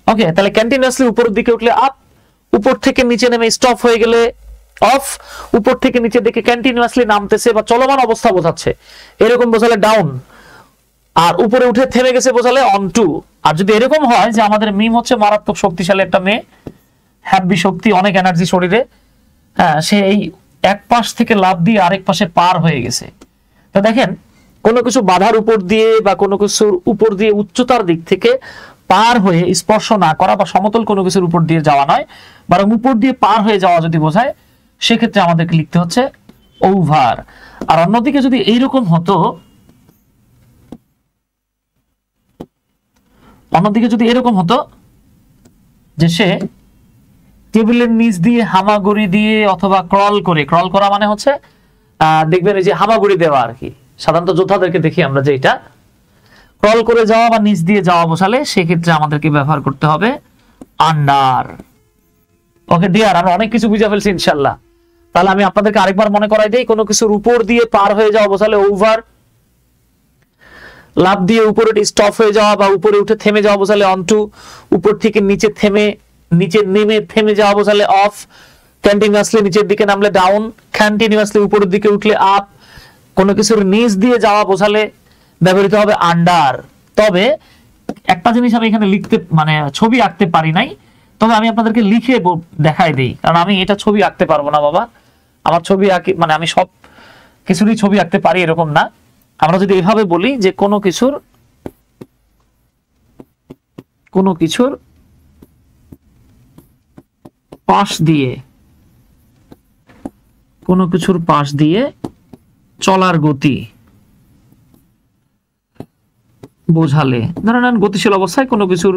ওকে, তাহলে কন্টিনিউয়াসলি উপরের দিকে উঠলে আপ, উপর থেকে নিচে নেমে স্টপ হয়ে গেলে অফ, উপর থেকে নিচের দিকে কন্টিনিউয়াসলি নামতেছে বা চলমান অবস্থা বোঝাচ্ছে এরকম বোঝালে ডাউন, আর উপরে উঠে থেমে গেছে বোঝালে অন টু। আর যদি এরকম হয় যে আমাদের মিম হচ্ছে মারাত্মক শক্তিশালী একটা মেয়ে, হ্যাপি শক্তি, অনেক এনার্জি শরীরে, হ্যাঁ সে এই এক পাশ থেকে লাফ দিয়ে আরেক পাশে পার হয়ে গেছে। তো দেখেন কোনো কিছু বাধার উপর দিয়ে বা কোনো কিছুর উপর দিয়ে উচ্চতার দিক থেকে পার হয়ে স্পর্শ না করা বা সমতল কোনো কিছুর উপর দিয়ে যাওয়া নয়, বরং উপর দিয়ে পার হয়ে যাওয়া যদি বোঝায়, সেক্ষেত্রে আমাদেরকে লিখতে হচ্ছে ওভার। আর অন্যদিকে যদি এইরকম হতো, যে সে টেবিলের নিচ দিয়ে হামাগুড়ি দিয়ে অথবা ক্রল করা মানে হচ্ছে দেখবেন এই যে হামাগুড়ি দেওয়া আর কি, সাধারণত যোদ্ধাদেরকে দেখি আমরা যে এটা ক্রল করে যাওয়া বা নিচ দিয়ে যাওয়া বোঝালে, সেক্ষেত্রে আমাদেরকে ব্যবহার করতে হবে আন্ডার। ওকে ডিয়ার, আমরা অনেক কিছু বুঝে ফেলছি ইনশাল্লাহ। তাহলে আমি আপনাদেরকে আরেকবার মনে করাই দেই, কোনো কিছুর উপর দিয়ে পার হয়ে যাওয়া বোঝালে ওভার, লাফ দিয়ে উপরে স্টপ হয়ে যাওয়া বা উপরে উঠে থেমে যাওয়া বোঝালে অন টু, উপর থেকে নিচে নেমে থেমে যাওয়া বোঝালে অফ, কন্টিনিউয়াসলি নিচের দিকে নামলে ডাউন, কন্টিনিউয়াসলি উপরের দিকে উঠলে আপ, কোনো কিছুর নিচ দিয়ে যাওয়া বোঝালে ব্যবহৃত হবে আন্ডার। তবে একটা জিনিস আমি এখানে লিখতে মানে ছবি আঁকতে পারি নাই, তবে আমি আপনাদেরকে লিখে দেখাই দেই, কারণ আমি এটা ছবি আঁকতে পারবো না বাবা। আমার ছবি আঁকি মানে আমি সব কিছুরই ছবি আঁকতে পারি এরকম না। আমরা যদি এভাবে বলি যে কোনো কিছুর পাশ দিয়ে চলার গতি, বোঝালে, ধরে নেন গতিশীল অবস্থায় কোনো কিছুর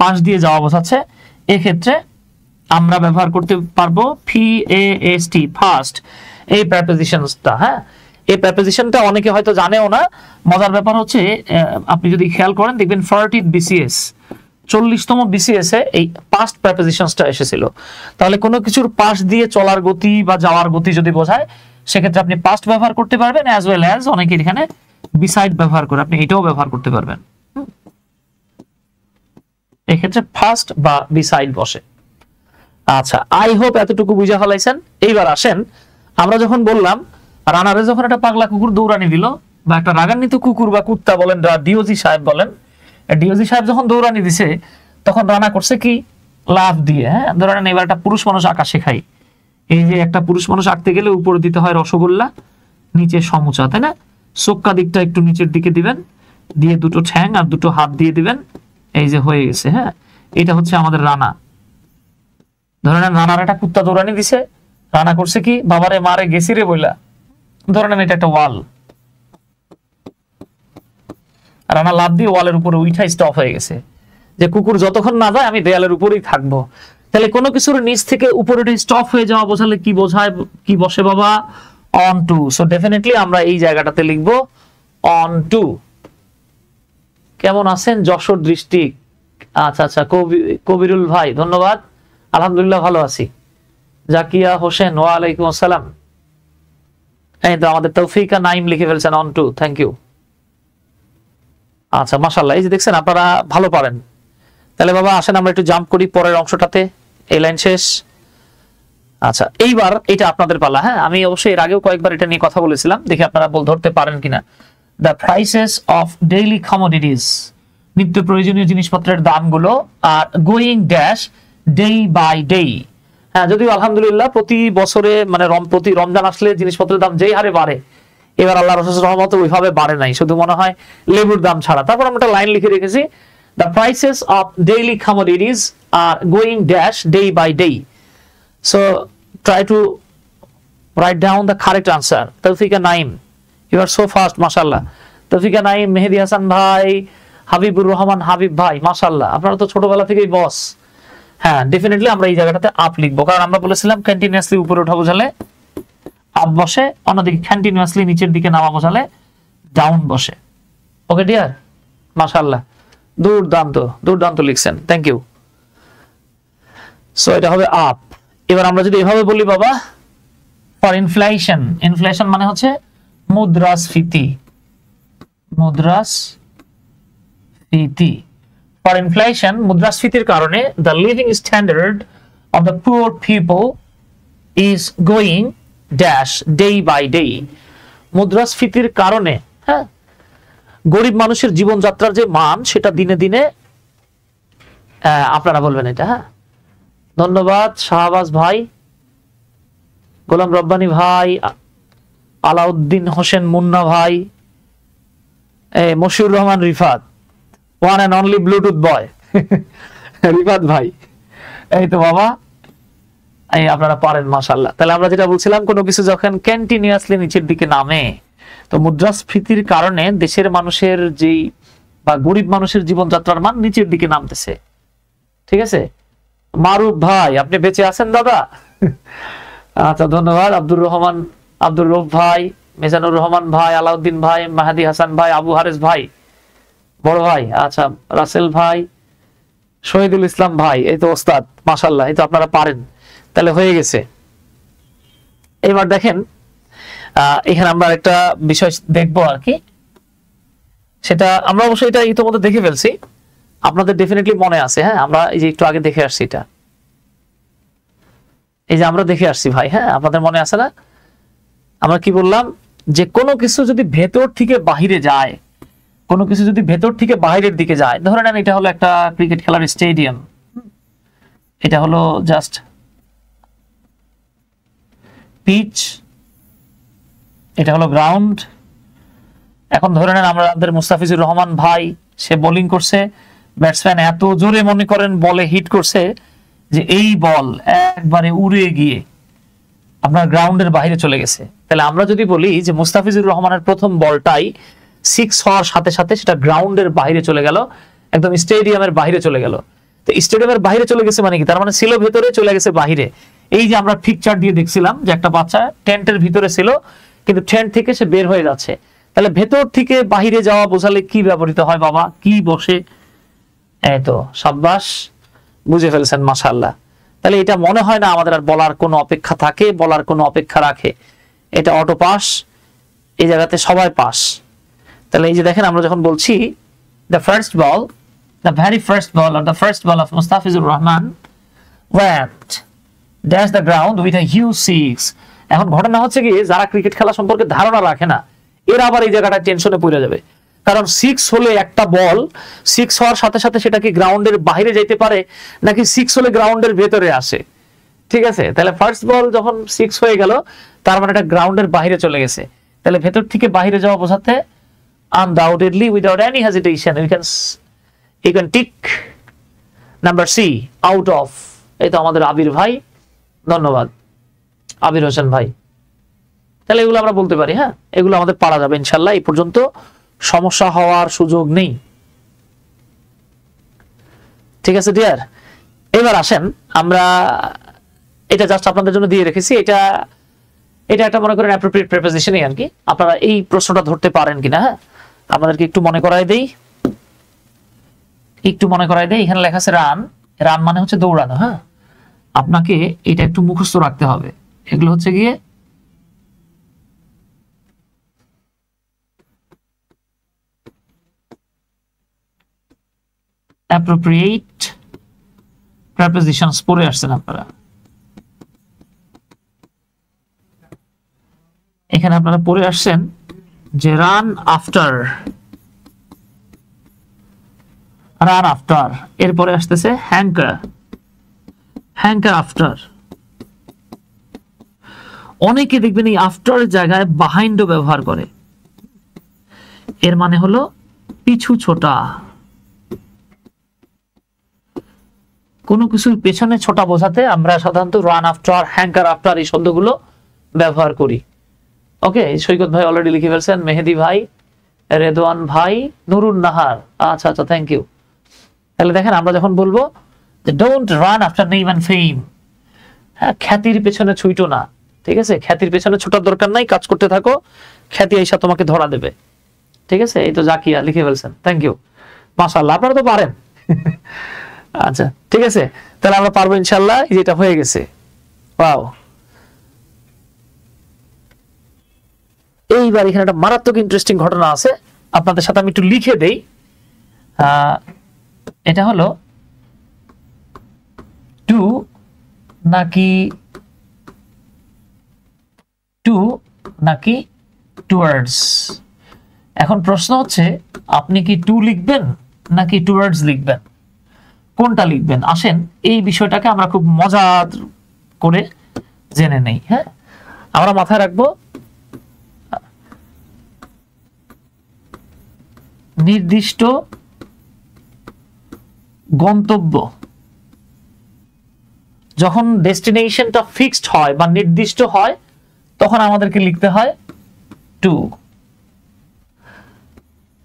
পাশ দিয়ে যাওয়া বোঝাচ্ছে, এক্ষেত্রে আমরা ব্যবহার করতে পারবো FAST, ফাস্ট, এই প্রেপোজিশনসটা। হ্যাঁ, এই প্রেপোজিশনটা অনেকে হয়তো জানেও না। মজার ব্যাপার হচ্ছে আপনি যদি খেয়াল করেন দেখবেন 40 BCS, 40তম BCS এ এই পাস্ট প্রেপোজিশনসটা এসেছিল। তাহলে কোনো কিছুর পাশ দিয়ে চলার গতি বা যাওয়ার গতি যদি বোঝায়, সেক্ষেত্রে আপনি পাস্ট ব্যবহার করতে পারবেন, অ্যাজ ওয়েল অ্যাজ অনেকে এখানে বিসাইড ব্যবহার করে আপনি এটাও ব্যবহার করতে পারবেন। এক্ষেত্রে ফার্স্ট বা বিসাইড বসে। আচ্ছা, আই হোপ এতটুকু বুঝা ফেলাইছেন। এইবার আসেন, আমরা যখন বললাম রানারে যখন একটা পাগলা কুকুর দৌড়ানি দিল, বা একটা রাগান্বিত কুকুর বা কুত্তা বলেন, ডিওজি সাহেব বলেন, ডিওজি সাহেব যখন দৌড়ানি দিছে তখন রানা করছে কি, লাফ দিয়ে। হ্যাঁ, ধরেন এবার একটা পুরুষ মানুষ আঁকা শেখাই। এই যে একটা পুরুষ মানুষ আঁকতে গেলে উপরে দিতে হয় রসগোল্লা, নিচে সমুচা, তাই না? চোক্কা দিকটা একটু নিচের দিকে দিবেন, দিয়ে দুটো ঠ্যাং আর দুটো হাত দিয়ে দিবেন, এই যে হয়ে গেছে। হ্যাঁ, এটা হচ্ছে আমাদের রানা। ধরে নেন রানার একটা কুত্তা দৌড়ানি দিছে, রানা করছে কি, বাবারে মারে গেছি রে বইলা। ধরে নেন এটা একটা ওয়াল, রানা লাফ দিয়ে ওয়ালের উপরে উঠাই স্টপ হয়ে গেছে, যে কুকুর যতক্ষণ না যায় আমি দেয়ালের উপরেই থাকবো। তাহলে কোনো কিছুর নিচ থেকে উপরে স্টপ হয়ে যাওয়া বোঝালে কি বোঝায়, কি বসে বাবা, অন টু। সো ডেফিনেটলি আমরা এই জায়গাটাতে লিখবো অন টু। কেমন আছেন যশোর ডিস্ট্রিক্ট? আচ্ছা আচ্ছা, কবিরুল ভাই ধন্যবাদ, আলহামদুলিল্লাহ ভালো আছি। জাকিয়া হোসেন, ওয়ালাইকুম আসসালাম। এই তো আমাদের তৌফিকা নাইম লিখে ফেলছেন অন টু, থ্যাংক ইউ। আচ্ছা মাশাআল্লাহ, এই যে দেখছেন আপনারা ভালো পারেন। তাহলে বাবা আসেন আমরা একটু জাম্প করি পরের অংশটাতে, এই লাইন শেষ। আচ্ছা, এইবার এটা আপনাদের পালা। হ্যাঁ, আমি অবশ্যই এর আগেও কয়েকবার এটা নিয়ে কথা বলেছিলাম, দেখি আপনারা বল ধরতে পারেন কিনা। The prices of daily commodities, নিত্য প্রয়োজনীয় জিনিসপত্রের দামগুলো are going dash day by day. হ্যাঁ, যদিও আলহামদুলিল্লাহ প্রতি বছরে মানে প্রতি রমজান আসলে জিনিসপত্রের দাম যেই হারে বাড়ে, এবার আল্লাহ রসুলের রহমতে ওইভাবে বাড়ে নাই, শুধু মনে হয় লেবুর দাম ছাড়া। তারপর আমরা একটা লাইন লিখে রেখেছি, the prices of daily commodities are going dash day by day. So try to write down the correct answer. Tawfika Naim, you are so fast, mashallah. Tawfika Naim, Mehdi Hasan bhai, Habibur Rahman Habib bhai, mashallah. আপনারা তো ছোটবেলা থেকেই বস। হ্যাঁ, definitely আমরা এই জায়গাটাতে up লিখবো, কারণ আমরা বলেছিলাম কন্টিনিউয়াসলি উপরে ওঠা বোঝালে আপ বসে, অন্যদিকে কন্টিনিউয়াসলি নিচের দিকে নামা বোঝালে ডাউন বসে। ওকে ডিয়ার, মাশাআল্লাহ, দুর্দান্ত দুর্দান্ত লিখছেন, থ্যাংক ইউ। সো এটা হবে আপ। এবার আমরা যদি এভাবে বলি বাবা, ফর ইনফ্লেশন, ইনফ্লেশন মানে হচ্ছে মুদ্রাস্ফীতি, মুদ্রাস্ফীতি। ফর ইনফ্লেশন, মুদ্রাস্ফীতির কারণে the living standard of the poor people is going dash day by day. মুদ্রাস্ফীতির কারণে, হ্যাঁ, গরিব মানুষের জীবনযাত্রার যে মান সেটা দিনে দিনে, আপনারা বলবেন এটা। হ্যাঁ, ধন্যবাদ শাহবাজ ভাই, গোলাম রব্বানি ভাই, আলাউদ্দিন হোসেন মুন্না ভাই, Moshiur Rahman Rifat, one and only bluetooth boy Rifat ভাই, এই তো বাবা, এই আপনারা পারেন মাশাআল্লাহ। তাহলে আমরা যেটা বলছিলাম, কোনো কিছু যখন কন্টিনিউয়াসলি নিচের দিকে নামে, তো মুদ্রাস্ফীতির কারণে দেশের মানুষের যেই বা গরিব মানুষের জীবনযাত্রার মান নিচের দিকে নামতেছে। ঠিক আছে, মারুফ ভাই আপনি বেঁচে আছেন দাদা? আচ্ছা ধন্যবাদ। আব্দুর রহমান, আব্দুর রৌফ ভাই, মিজানুর রহমান ভাই, আলাউদ্দিন ভাই, মাহাদি হাসান ভাই, আবু হারেস ভাই বড় ভাই, আচ্ছা রাসেল ভাই, শহীদুল ইসলাম ভাই, এই তো ওস্তাদ, মাশাআল্লাহ, এই তো আপনারা পারেন। তাহলে হয়ে গেছে। এবার দেখেন এখানে আমরা একটা বিষয় দেখবো আর কি, সেটা আমরা অবশ্যই এটা ইতিমধ্যে দেখে ফেলছি, আপনাদের ডেফিনেটলি মনে আছে। হ্যাঁ, আমরা এই যে একটু আগে দেখে আসছি, এটা এই যে আমরা দেখে আসছি ভাই। হ্যাঁ, আপনাদের মনে আছে না আমরা কি বললাম, যে কোনো কিছু যদি ভেতর থেকে বাহিরে যায়, কোনো কিছু যদি ভেতর থেকে বাহিরের দিকে যায়, ধরে নেন এটা হলো একটা ক্রিকেট খেলার স্টেডিয়াম, এটা হলো জাস্ট পিচ, এটা হলো গ্রাউন্ড। এখন ধরে নেন আমাদের মুস্তাফিজুর রহমান ভাই, সে বোলিং করছে, ব্যাটসম্যান এত জোরে মনে করেন বলে হিট করছে যে এই বল একবারে উড়ে গিয়ে আপনার গ্রাউন্ডের বাইরে চলে গেছে। তাহলে আমরা যদি বলি যে মুস্তাফিজুর রহমানের প্রথম বলটাই 6 হওয়ার সাথে সাথে সেটা গ্রাউন্ডের বাইরে চলে গেল, একদম স্টেডিয়ামের বাইরে চলে গেল। তো স্টেডিয়ামের বাইরে চলে গেছে মানে কি, তার মানে ছিল ভেতরে, চলে গেছে বাইরে। এই যে আমরা পিকচার দিয়ে দেখছিলাম যে একটা বাচ্চা টেন্টের ভিতরে ছিল, কিন্তু টেন্ট থেকে সে বের হয়ে যাচ্ছে। তাহলে ভেতর থেকে বাহিরে যাওয়া বোঝালে কি ব্যবহৃত হয় বাবা, কি বসে? এই তো সাব্বাস, বুঝে ফেলছেন, মাশাআল্লাহ। তাহলে এটা মনে হয় না আমাদের আর বলার কোনো অপেক্ষা থাকে, বলার কোনো অপেক্ষা রাখে। এটা অটো পাস, এই জায়গাতে সবাই পাস। তাহলে এই যে দেখেন, আমরা যখন বলছি the first ball, the very first ball or the first ball of Mustafizur Rahman went dash the ground with a huge six. এখন ঘটনা হচ্ছে কি, যারা ক্রিকেট খেলা সম্পর্কে ধারণা রাখে না, এরা আবার এই জায়গাটা টেনশনে পড়ে যাবে। কারণ 6 হলে একটা বল 6 হওয়ার সাথে সাথে সেটা কি গ্রাউন্ডের বাইরে যেতে পারে, নাকি 6 হলে গ্রাউন্ডের ভেতরে আসে? ঠিক আছে, তাহলে ফার্স্ট বল যখন 6 হয়ে গেল, তার মানে এটা গ্রাউন্ডের বাইরে চলে গেছে। তাহলে ভেতর থেকে বাইরে যাওয়া বোঝাতে undoubtedly, without any hesitation, you can tick number C, out of. এই তো আমাদের আবির ভাই, ধন্যবাদ আবির হোসেন ভাই। তাহলে এগুলো আমরা বলতে পারি, হ্যাঁ, এগুলো আমাদের পারা যাবে ইনশাল্লাহ। এই পর্যন্ত সমস্যা হওয়ার সুযোগ নেই। ঠিক আছে ডিয়ার, এবার আসেন আমরা, এটা জাস্ট আপনাদের জন্য দিয়ে রেখেছি। এটা একটা মনে করেন অ্যাপ্রোপ্রিয়েট প্রিপোজিশনই আর কি। আপনারা এই প্রশ্নটা ধরতে পারেন কিনা, হ্যাঁ, আপনাদেরকে একটু মনে করাই দেই, এখানে লেখা আছে রান। রান মানে হচ্ছে দৌড়ানো। হ্যাঁ, আপনাকে এটা একটু মুখস্থ রাখতে হবে। এগুলো হচ্ছে গিয়ে অ্যাপ্রোপ্রিয়েট প্রিপোজিশনস পড়ে আসছেন আপনারা। এখানে আপনারা পড়ে আসছেন যে রান আফটার, এরপরে আসতেছে হ্যাঙ্কার আফটার। অনেকে দেখবেন এই আফটার জায়গায় বাহাইন্ডও ব্যবহার করে। এর মানে হলো পিছু ছোটা, কোনো কিছুর পেছনে ছোটা বোঝাতে আমরা সাধারণত রান আফটার, হ্যাঙ্কার আফটার এই শব্দগুলো ব্যবহার করি। ওকে, সৈকত ভাই অলরেডি লিখে ফেলছেন, মেহেদি ভাই, রেদওয়ান ভাই, নুরুন নাহার, আচ্ছা, থ্যাংক ইউ। তাহলে দেখেন, আমরা যখন বলবো যে don't run after name and fame, হ্যাঁ, খ্যাতির পেছনে ছুটো না। ঠিক আছে, খ্যাতির পেছনে ছোটার দরকার নাই, কাজ করতে থাকো, খ্যাতি আইসা তোমাকে ধরা দেবে। ঠিক আছে, এই তো জাকিয়া লিখে ফেলছেন, থ্যাংক ইউ, মাশাআল্লাহ, আপনারা তো পারেন। আচ্ছা ঠিক আছে, তাহলে আমরা পারবো ইনশাআল্লাহ। যেটা হয়ে গেছে, ওয়াও। এইবার এখানে একটা মারাত্মক ইন্টারেস্টিং ঘটনা আছে, আপনাদের সাথে আমি একটু লিখে দেই। এটা হলো টু নাকি টুয়ার্ডস। এখন প্রশ্ন হচ্ছে, আপনি কি টু লিখবেন নাকি টুয়ার্ডস লিখবেন, কোনটা লিখবেন? আসেন এই বিষয়টাকে আমরা খুব মজা করে জেনে নেই। হ্যাঁ, আমরা মাথায় রাখবো নির্দিষ্ট গন্তব্য, যখন ডেস্টিনেশনটা ফিক্সড হয় বা নির্দিষ্ট হয়, তখন আমাদেরকে লিখতে হয় টু।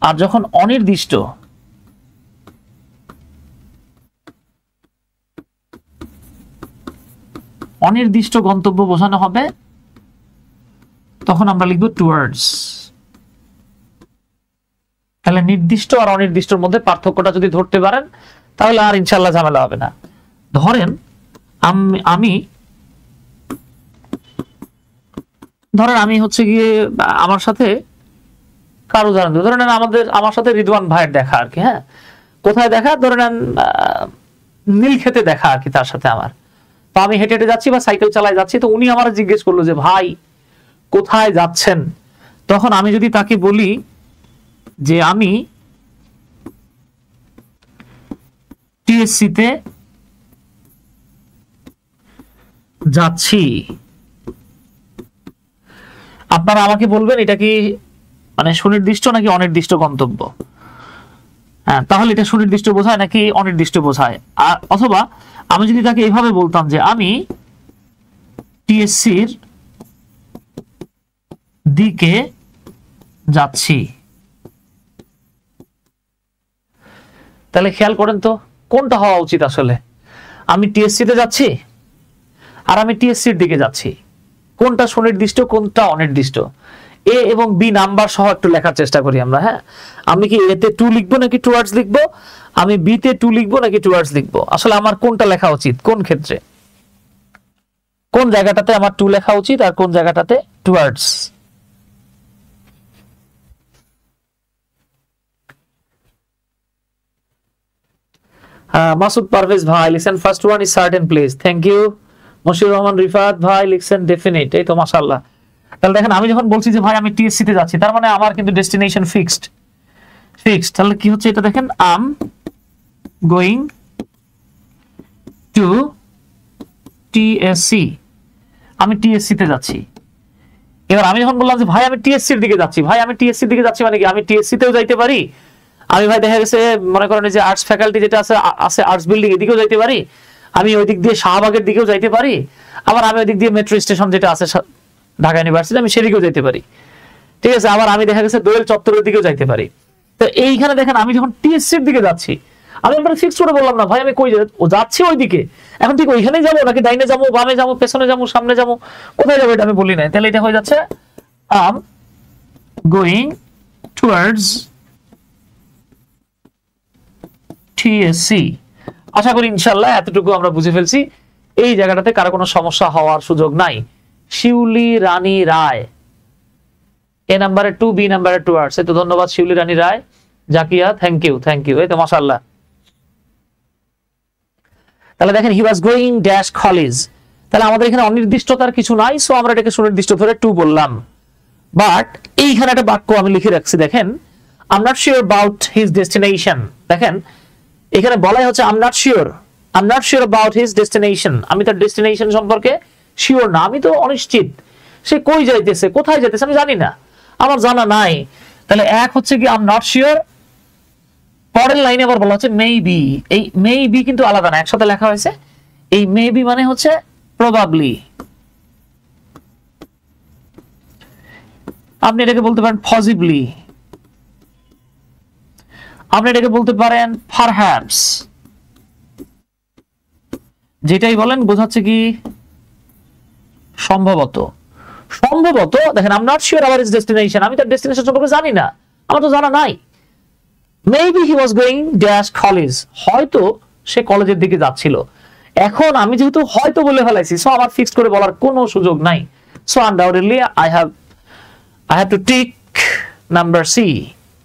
আর যখন অনির্দিষ্ট, গন্তব্য বোঝানো হবে, তখন আমরা লিখব টুয়ার্ডস। তাহলে নির্দিষ্ট আর অনির্দিষ্টর মধ্যে পার্থক্যটা যদি ধরতে পারেন, তাহলে আর ইনশাআল্লাহ ঝামেলা হবে না। ধরেন আমি হচ্ছে গিয়ে আমার সাথে কারো উদাহরণ দেব, ধরে নেন আমার সাথে রিদওয়ান ভাইয়ের দেখা আর কি। হ্যাঁ, কোথায় দেখা? ধরে নেন নীলক্ষেতে দেখা আর কি তার সাথে আমার। তো আমি হেঁটে হেঁটে যাচ্ছি বা সাইকেল চালায় যাচ্ছি, তো উনি আমার জিজ্ঞেস করলো যে ভাই কোথায় যাচ্ছেন? তখন আমি যদি তাকে বলি যে আমি টিএসসি তে যাচ্ছি, আপনারা আমাকে বলবেন এটা কি মানে সুনির্দিষ্ট নাকি অনির্দিষ্ট গন্তব্য। হ্যাঁ, তাহলে এটা সুনির্দিষ্ট বোঝায় নাকি অনির্দিষ্ট বোঝায়? আর অথবা আমি যদি তাকে এইভাবে বলতাম যে আমি টিএসসির দিকে যাচ্ছি, তাহলে খেয়াল করেন তো কোনটা হওয়া উচিত আসলে। আমি টিএসসি তে যাচ্ছি আর আমি টিএসসির দিকে যাচ্ছি, কোনটা সুনির্দিষ্ট কোনটা অনির্দিষ্ট। এ এবং বি নাম্বার সহ একটু লেখার চেষ্টা করি আমরা। হ্যাঁ, আমি কি এতে 2 লিখবো নাকি টুয়ার্ডস লিখবো, আমি বি তে 2 লিখবো নাকি টুয়ার্ডস লিখবো, আসলে আমার কোনটা লেখা উচিত, কোন ক্ষেত্রে, কোন জায়গাটাতে আমার 2 লেখা উচিত আর কোন জায়গাটাতে টুয়ার্ডস। মাসুদ পারভেজ ভাই লিখছেন first one is certain place, thank you. Moshiur Rahman Rifat ভাই লিখছেন ডেফিনিট, এই তো মাশাআল্লাহ। তাহলে দেখেন আমি যখন বলছি যে ভাই আমি টিএসসি তে যাচ্ছি, তার মানে আমার কিন্তু ডেস্টিনেশন ফিক্সড। তাহলে কি হচ্ছে এটা দেখেন, আম গোয়িং টু টিএসসি, আমি টিএসসি তে যাচ্ছি। এবার আমি যখন বললাম যে ভাই আমি টিএসসির দিকে যাচ্ছি, ভাই আমি টিএসসির দিকে যাচ্ছি মানে কি আমি টিএসসি তেও যাইতে পারি, আমি ভাই দেখা গেছে মনে করেন যে আর্টস ফ্যাকাল্টি যেটা আছে আছে আর্টস বিল্ডিং এদিকেও যাইতে পারি, আমি ওই দিক দিয়ে শাহবাগের দিকেও যাইতে পারি, আবার আমি ওই দিক দিয়ে মেট্রো স্টেশন যেটা আছে ঢাকা ইউনিভার্সিটি আমি সেদিকেও যাইতে পারি, ঠিক আছে, আবার আমি দেখা গেছে দোয়েল চত্বরের দিকেও যাইতে পারি। তো এইখানে দেখেন আমি যখন টিএসসির দিকে যাচ্ছি, আমি একবার ফিক্স করে বললাম না ভাই আমি কই যাচ্ছি ওই দিকে, এখন ঠিক ওইখানেই যাবো নাকি ডাইনে যাবো বামে যাবো পেছনে যাবো সামনে যাবো কোথায় যাবো এটা আমি বলি নাই। তাহলে এটা হয়ে যাচ্ছে আম গোয়িং টুয়ার্ডস টিএসসি। আশা করি ইনশাআল্লাহ এতটুকু আমরা বুঝে ফেলছি, এই জায়গাটাতে কারো কোনো সমস্যা হওয়ার সুযোগ নাই। শিউলি রানী রায়, এ নাম্বারে 2 বি নাম্বারে টুয়ার্ডস, এই তো ধন্যবাদ শিউলি রানী রায়, জাকিয়া থ্যাংক ইউ, এই তো মাশাআল্লাহ। তাহলে দেখেন হি ওয়াজ গোয়িং ড্যাশ কলেজ, তাহলে আমাদের এখানে অনির্দিষ্টতার কিছু নাই, সো আমরা এটাকে সুনির্দিষ্ট ধরে 2 বললাম। বাট এইখানে একটা বাক্য আমি লিখে রাখছি দেখেন, I am not sure about his destination. দেখেন এখানে বলাই হচ্ছে I am not sure about his destination, আমি তার ডেস্টিনেশন সম্পর্কে শিওর না, আমি তো অনিশ্চিত, সে কই যাইতেছে কোথায় যাইতেছে আমি জানি না, আমার জানা নাই। তাহলে এক হচ্ছে কি আই এম নট শিওর, পরের লাইনে আবার বলা হচ্ছে মেবি, এই মেবি কিন্তু আলাদা না, একসাথে লেখা হয়েছে। এই মেবি মানে হচ্ছে প্রবাবলি, আপনি এটাকে বলতে পারেন পসিবলি, আপনি এটাকে বলতে পারেন পারহ্যাপস, যেটাই বলেন বোঝাচ্ছে কি সম্ভবত। দেখেন I am not sure about his destination, আমি তার ডেস্টিনেশন সম্পর্কে জানি না, আমার তো জানা নাই। Maybe he was going dash college, হয়তো সে কলেজের দিকে যাচ্ছিল। এখন আমি যেহেতু হয়তো বলে ফেলাইছি, সো আমার ফিক্সড করে বলার কোনো সুযোগ নাই, so undoubtedly I have to tick number C.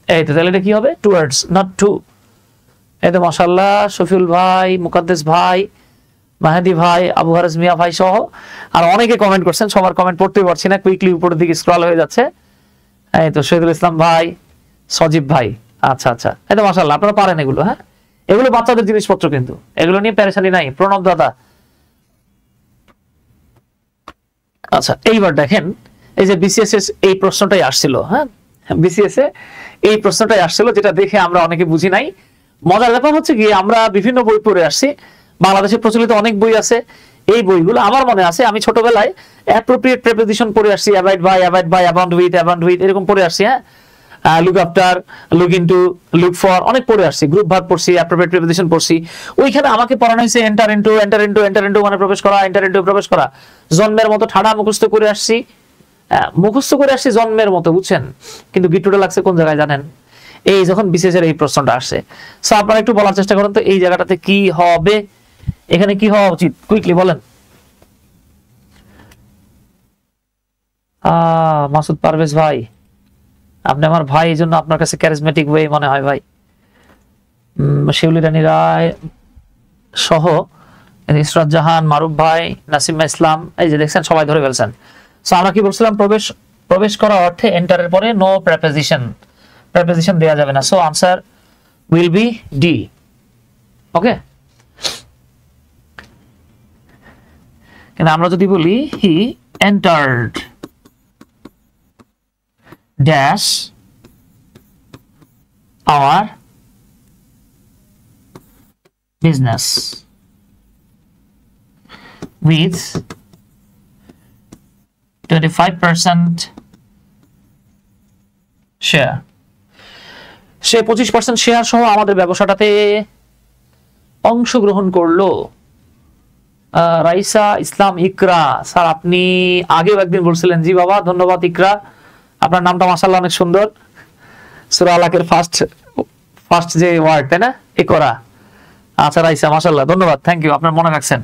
এই তো তাহলে এটা কি হবে টুয়ার্ডস নট টু। এই তো মাশাআল্লাহ শফিউল ভাই, মুকাদ্দেস ভাই, মাহাদি ভাই, আবু হারেস মিয়া ভাই সহ আর অনেকে কমেন্ট করছেন, সবার কমেন্ট পড়তে পারছি না, কুইকলি উপরের দিকে স্ক্রল হয়ে যাচ্ছে। এই তো শহীদুল ইসলাম ভাই, সজীব ভাই, আচ্ছা এই তো মাশাআল্লাহ আপনারা পারেন এগুলো। হ্যাঁ, এগুলো বাচ্চাদের জিনিসপত্র, কিন্তু এগুলো নিয়ে পেরেশানি নাই। প্রণব দাদা, আচ্ছা এইবার দেখেন এই যে বিসিএস এই প্রশ্নটাই আসছিল। হ্যাঁ, বিসিএস এই প্রশ্নটাই আসছিল, যেটা দেখে আমরা অনেকে বুঝি নাই। মজার ব্যাপার হচ্ছে কি আমরা বিভিন্ন বই পড়ে আসছি, বাংলাদেশে প্রচলিত অনেক বই আছে, এই বইগুলো আমার মনে আছে আমি ছোটবেলায় অ্যাপ্রোপ্রিয়েট প্রিপোজিশন পড়ে আসছি, অ্যাভয়েড বাই, অ্যাবাউন্ড উইথ এরকম পড়ে আসছি। হ্যাঁ, look after, look into, look for অনেক পড়ে আসছি, গ্রুপ ভার্ব পড়ছি, অ্যাপ্রোপ্রিয়েট প্রিপোজিশন পড়ছি। ওইখানে আমাকে পড়ানো হয়েছে এন্টার ইনটু মানে প্রবেশ করা, এন্টার ইনটু প্রবেশ করা। জন্মের মতো ঠাড়া মুখস্থ করে আসছি, জন্মের মতো, বুঝছেন, কিন্তু গিট্টুটা লাগছে কোন জায়গায় জানেন, এই যখন বিসিএস এর এই প্রশ্নটা আসছে। সো আপনারা একটু বলার চেষ্টা করেন তো এই জায়গাটাতে কি হবে, এখানে কি হওয়া উচিত, কুইকলি বলেন। মাসুদ পারভেজ ভাই, আপনি আমার ভাই, এই জন্য আপনার কাছে ক্যারিজমেটিক ওয়ে মনে হয় ভাই। শিউলি রানী রায় সহ ইসরাত জাহান, মারুফ ভাই, নাসিমা ইসলাম, এই যে দেখছেন সবাই ধরে ফেলছেন। সো আমরা কি বলছিলাম, প্রবেশ করা অর্থে এন্টারের পরে নো প্রেপোজিশন দেয়া যাবে না। So answer will be D. Okay, কিন্তু আমরা যদি বলি he entered dash our business with 25% share, সে 25% শেয়ার সহ আমাদের ব্যবসাটাতে অংশগ্রহণ করলো। রাইসা ইসলাম ইকরা, স্যার আপনি আগেও একদিন বলছিলেন। জি বাবা, ধন্যবাদ ইকরা, আপনার নামটা মাশাআল্লাহ অনেক সুন্দর। সূরা আলাকের ফার্স্ট যে ওয়ার্ড, তাই না, ইকরা। আচ্ছা রাইসা, মাশাআল্লাহ, ধন্যবাদ, থ্যাংক ইউ, আপনার মনে রাখছেন।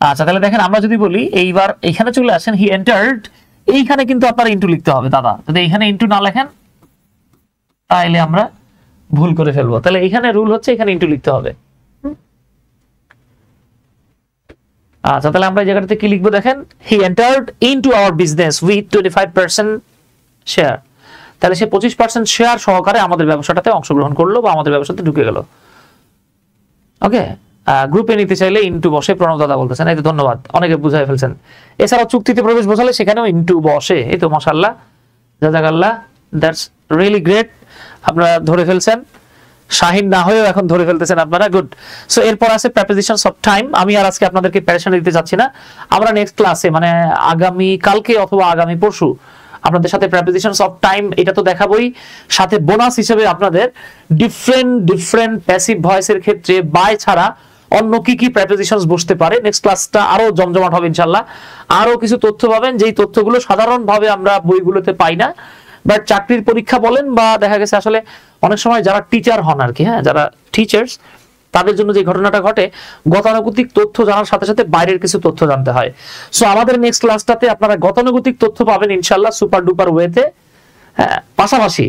আচ্ছা তাহলে দেখেন, আমরা যদি বলি এইবার এখানে চলে আসেন, হি এন্টার্ড, এইখানে কিন্তু আপনার ইনটু লিখতে হবে দাদা। যদি এখানে ইনটু না লেখেন তাহলে আমরা ভুল করে ফেলবো। তাহলে এখানে রুল হচ্ছে এখানে ইনটু লিখতে হবে। আচ্ছা তাহলে আমরা এই জায়গাটাতে কি লিখবো দেখেন, he entered into hour business with 25% share. তাহলে সে 25% শেয়ার সহকারে আমাদের ব্যবসাটাতে অংশগ্রহণ করলো বা আমাদের ব্যবসাতে ঢুকে গেল। ওকে, গ্রুপে নিতে চাইলে ইনটু বসে, প্রণব দাদা বলতেছেন, এই তো ধন্যবাদ, অনেকে বুঝাই ফেলছেন। এছাড়াও চুক্তিতে প্রবেশ বোঝালে সেখানেও ইনটু বসে, এই তো মাশাআল্লাহ, জাযাকাল্লাহ, দ্যাটস রিয়েলি গ্রেট, আপনারা ধরে ফেলছেন। শাহিন না হয়েও এখন ধরে ফেলতেছেন আপনারা, গুড। সো এরপর আছে প্রেপোজিশনস অফ টাইম। আমি আর আজকে আপনাদেরকে প্যারেশন দিতে যাচ্ছি না, আমরা নেক্সট ক্লাসে মানে আগামী কালকে অথবা আগামী পরশু আপনাদের সাথে প্রেপোজিশনস অফ টাইম এটা তো দেখাবোই, সাথে বোনাস হিসেবে আপনাদের ডিফারেন্ট প্যাসিভ ভয়েসের ক্ষেত্রে বাই ছাড়া অন্য কি কি প্রেপোজিশনস বসতে পারে। নেক্সট ক্লাসটা আরো জমজমাট হবে ইনশাআল্লাহ। আরো কিছু তথ্য পাবেন যেই তথ্যগুলো সাধারণভাবে আমরা বইগুলোতে পাই না, বাট চাকরির পরীক্ষা বলেন বা দেখা গেছে আসলে অনেক সময় যারা টিচার হন আর কি, হ্যাঁ, যারা টিচার্স, তাদের জন্য যে ঘটনাটা ঘটে, গতানুগতিক তথ্য জানার সাথে সাথে বাইরের কিছু তথ্য জানতে হয়। সো আমাদের নেক্সট ক্লাসটাতে আপনারা গতানুগতিক তথ্য পাবেন ইনশাআল্লাহ সুপার ডুপার ওয়েতে। হ্যাঁ, পাশাপাশি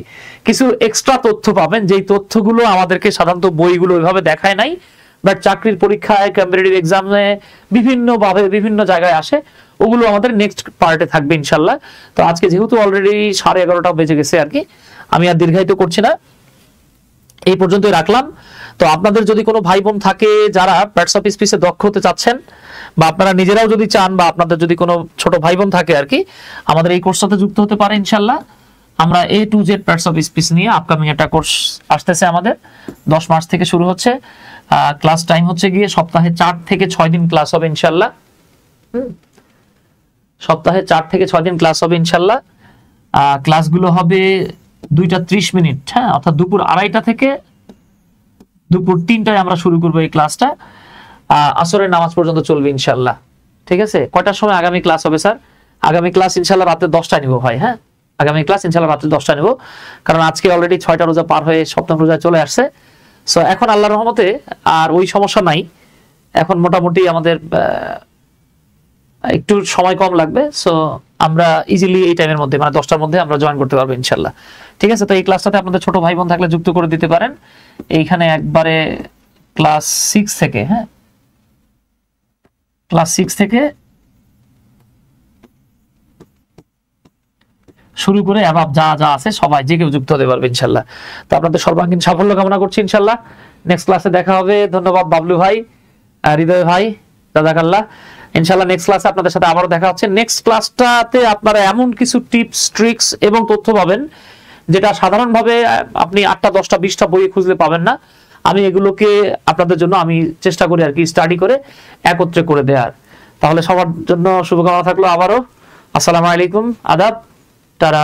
কিছু এক্সট্রা তথ্য পাবেন যেই তথ্যগুলো আমাদেরকে সাধারণত বইগুলো ওইভাবে দেখায় নাই, বাট চাকরির পরীক্ষায়, কম্পিটিটিভ এক্সামে বিভিন্নভাবে বিভিন্ন জায়গায় আসে, ওগুলো আমাদের নেক্সট পার্টে থাকবে ইনশাআল্লাহ। তো আজকে যেহেতু অলরেডি 11:30 বেজে গেছে আর কি, আমি আর দীর্ঘায়িত করছি না, এই পর্যন্তই রাখলাম। তো আপনাদের যদি কোনো ভাই বোন থাকে যারা প্যাটস অফ স্পিচে দক্ষ হতে চাচ্ছেন, বা আপনারা নিজেরাও যদি চান, বা আপনাদের যদি কোনো ছোট ভাই বোন থাকে আর কি, আমাদের এই কোর্সের সাথে যুক্ত হতে পারে ইনশাআল্লাহ। আমরা A to Z pants of speech নিয়ে আপকামিং একটা কোর্স আসতেছে আমাদের, 10 মার্চ থেকে শুরু হচ্ছে। ক্লাস টাইম হচ্ছে গিয়ে সপ্তাহে 4 থেকে 6 দিন ক্লাস হবে ইনশাআল্লাহ। সপ্তাহে 4 থেকে 6 দিন ক্লাস হবে ইনশাআল্লাহ। ক্লাসগুলো হবে 2:30, হ্যাঁ, অর্থাৎ দুপুর 2:30 থেকে দুপুর 3টায় আমরা শুরু করবো এই ক্লাসটা, আসরের নামাজ পর্যন্ত চলবে ইনশাআল্লাহ। ঠিক আছে, কয়টার সময় আগামী ক্লাস হবে স্যার? আগামী ক্লাস ইনশাআল্লাহ রাতে 10টায় নিব ভাই। হ্যাঁ, আগামী ক্লাস ইনশাআল্লাহ রাতে 10টায় নিব, কারণ আজকে অলরেডি 6টা রোজা পার হয়ে 7ম রোজায় চলে আসছে। সো এখন আল্লাহর রহমতে আর ওই সমস্যা নাই, এখন মোটামুটি আমাদের একটু সময় কম লাগবে। সো আমরা ইজিলি এই টাইমের মধ্যে মানে 10টার মধ্যে আমরা জয়েন করতে পারবো ইনশাআল্লাহ। ঠিক আছে, তো এই ক্লাসটাতে আপনাদের ছোট ভাই বোন থাকলে যুক্ত করে দিতে পারেন। এইখানে একবারে ক্লাস 6 থেকে, হ্যাঁ, ক্লাস 6 থেকে শুরু করে অ্যাবাব যা যা আছে সবাই যে কেউ যুক্ত হতে পারবে ইনশাআল্লাহ। তো আপনাদের সর্বাঙ্গীন সাফল্য কামনা করছি ইনশাআল্লাহ। নেক্সট ক্লাসে দেখা হবে। ধন্যবাদ বাবলু ভাই, হৃদয় ভাই, জাযাকাল্লাহ। ইনশাআল্লাহ নেক্সট ক্লাসে আপনাদের সাথে আবারও দেখা হচ্ছে। নেক্সট ক্লাসটাতে আপনারা এমন কিছু টিপস, ট্রিক্স এবং তথ্য পাবেন যেটা সাধারণভাবে আপনি 8টা 10টা 20টা বইয়ে খুঁজলে পাবেন না। আমি এগুলোকে আপনাদের জন্য আমি চেষ্টা করি আর কি স্টাডি করে একত্রে করে দেওয়ার। তাহলে সবার জন্য শুভকামনা থাকলো আবারও। আসসালামু আলাইকুম, আদাব, তারা।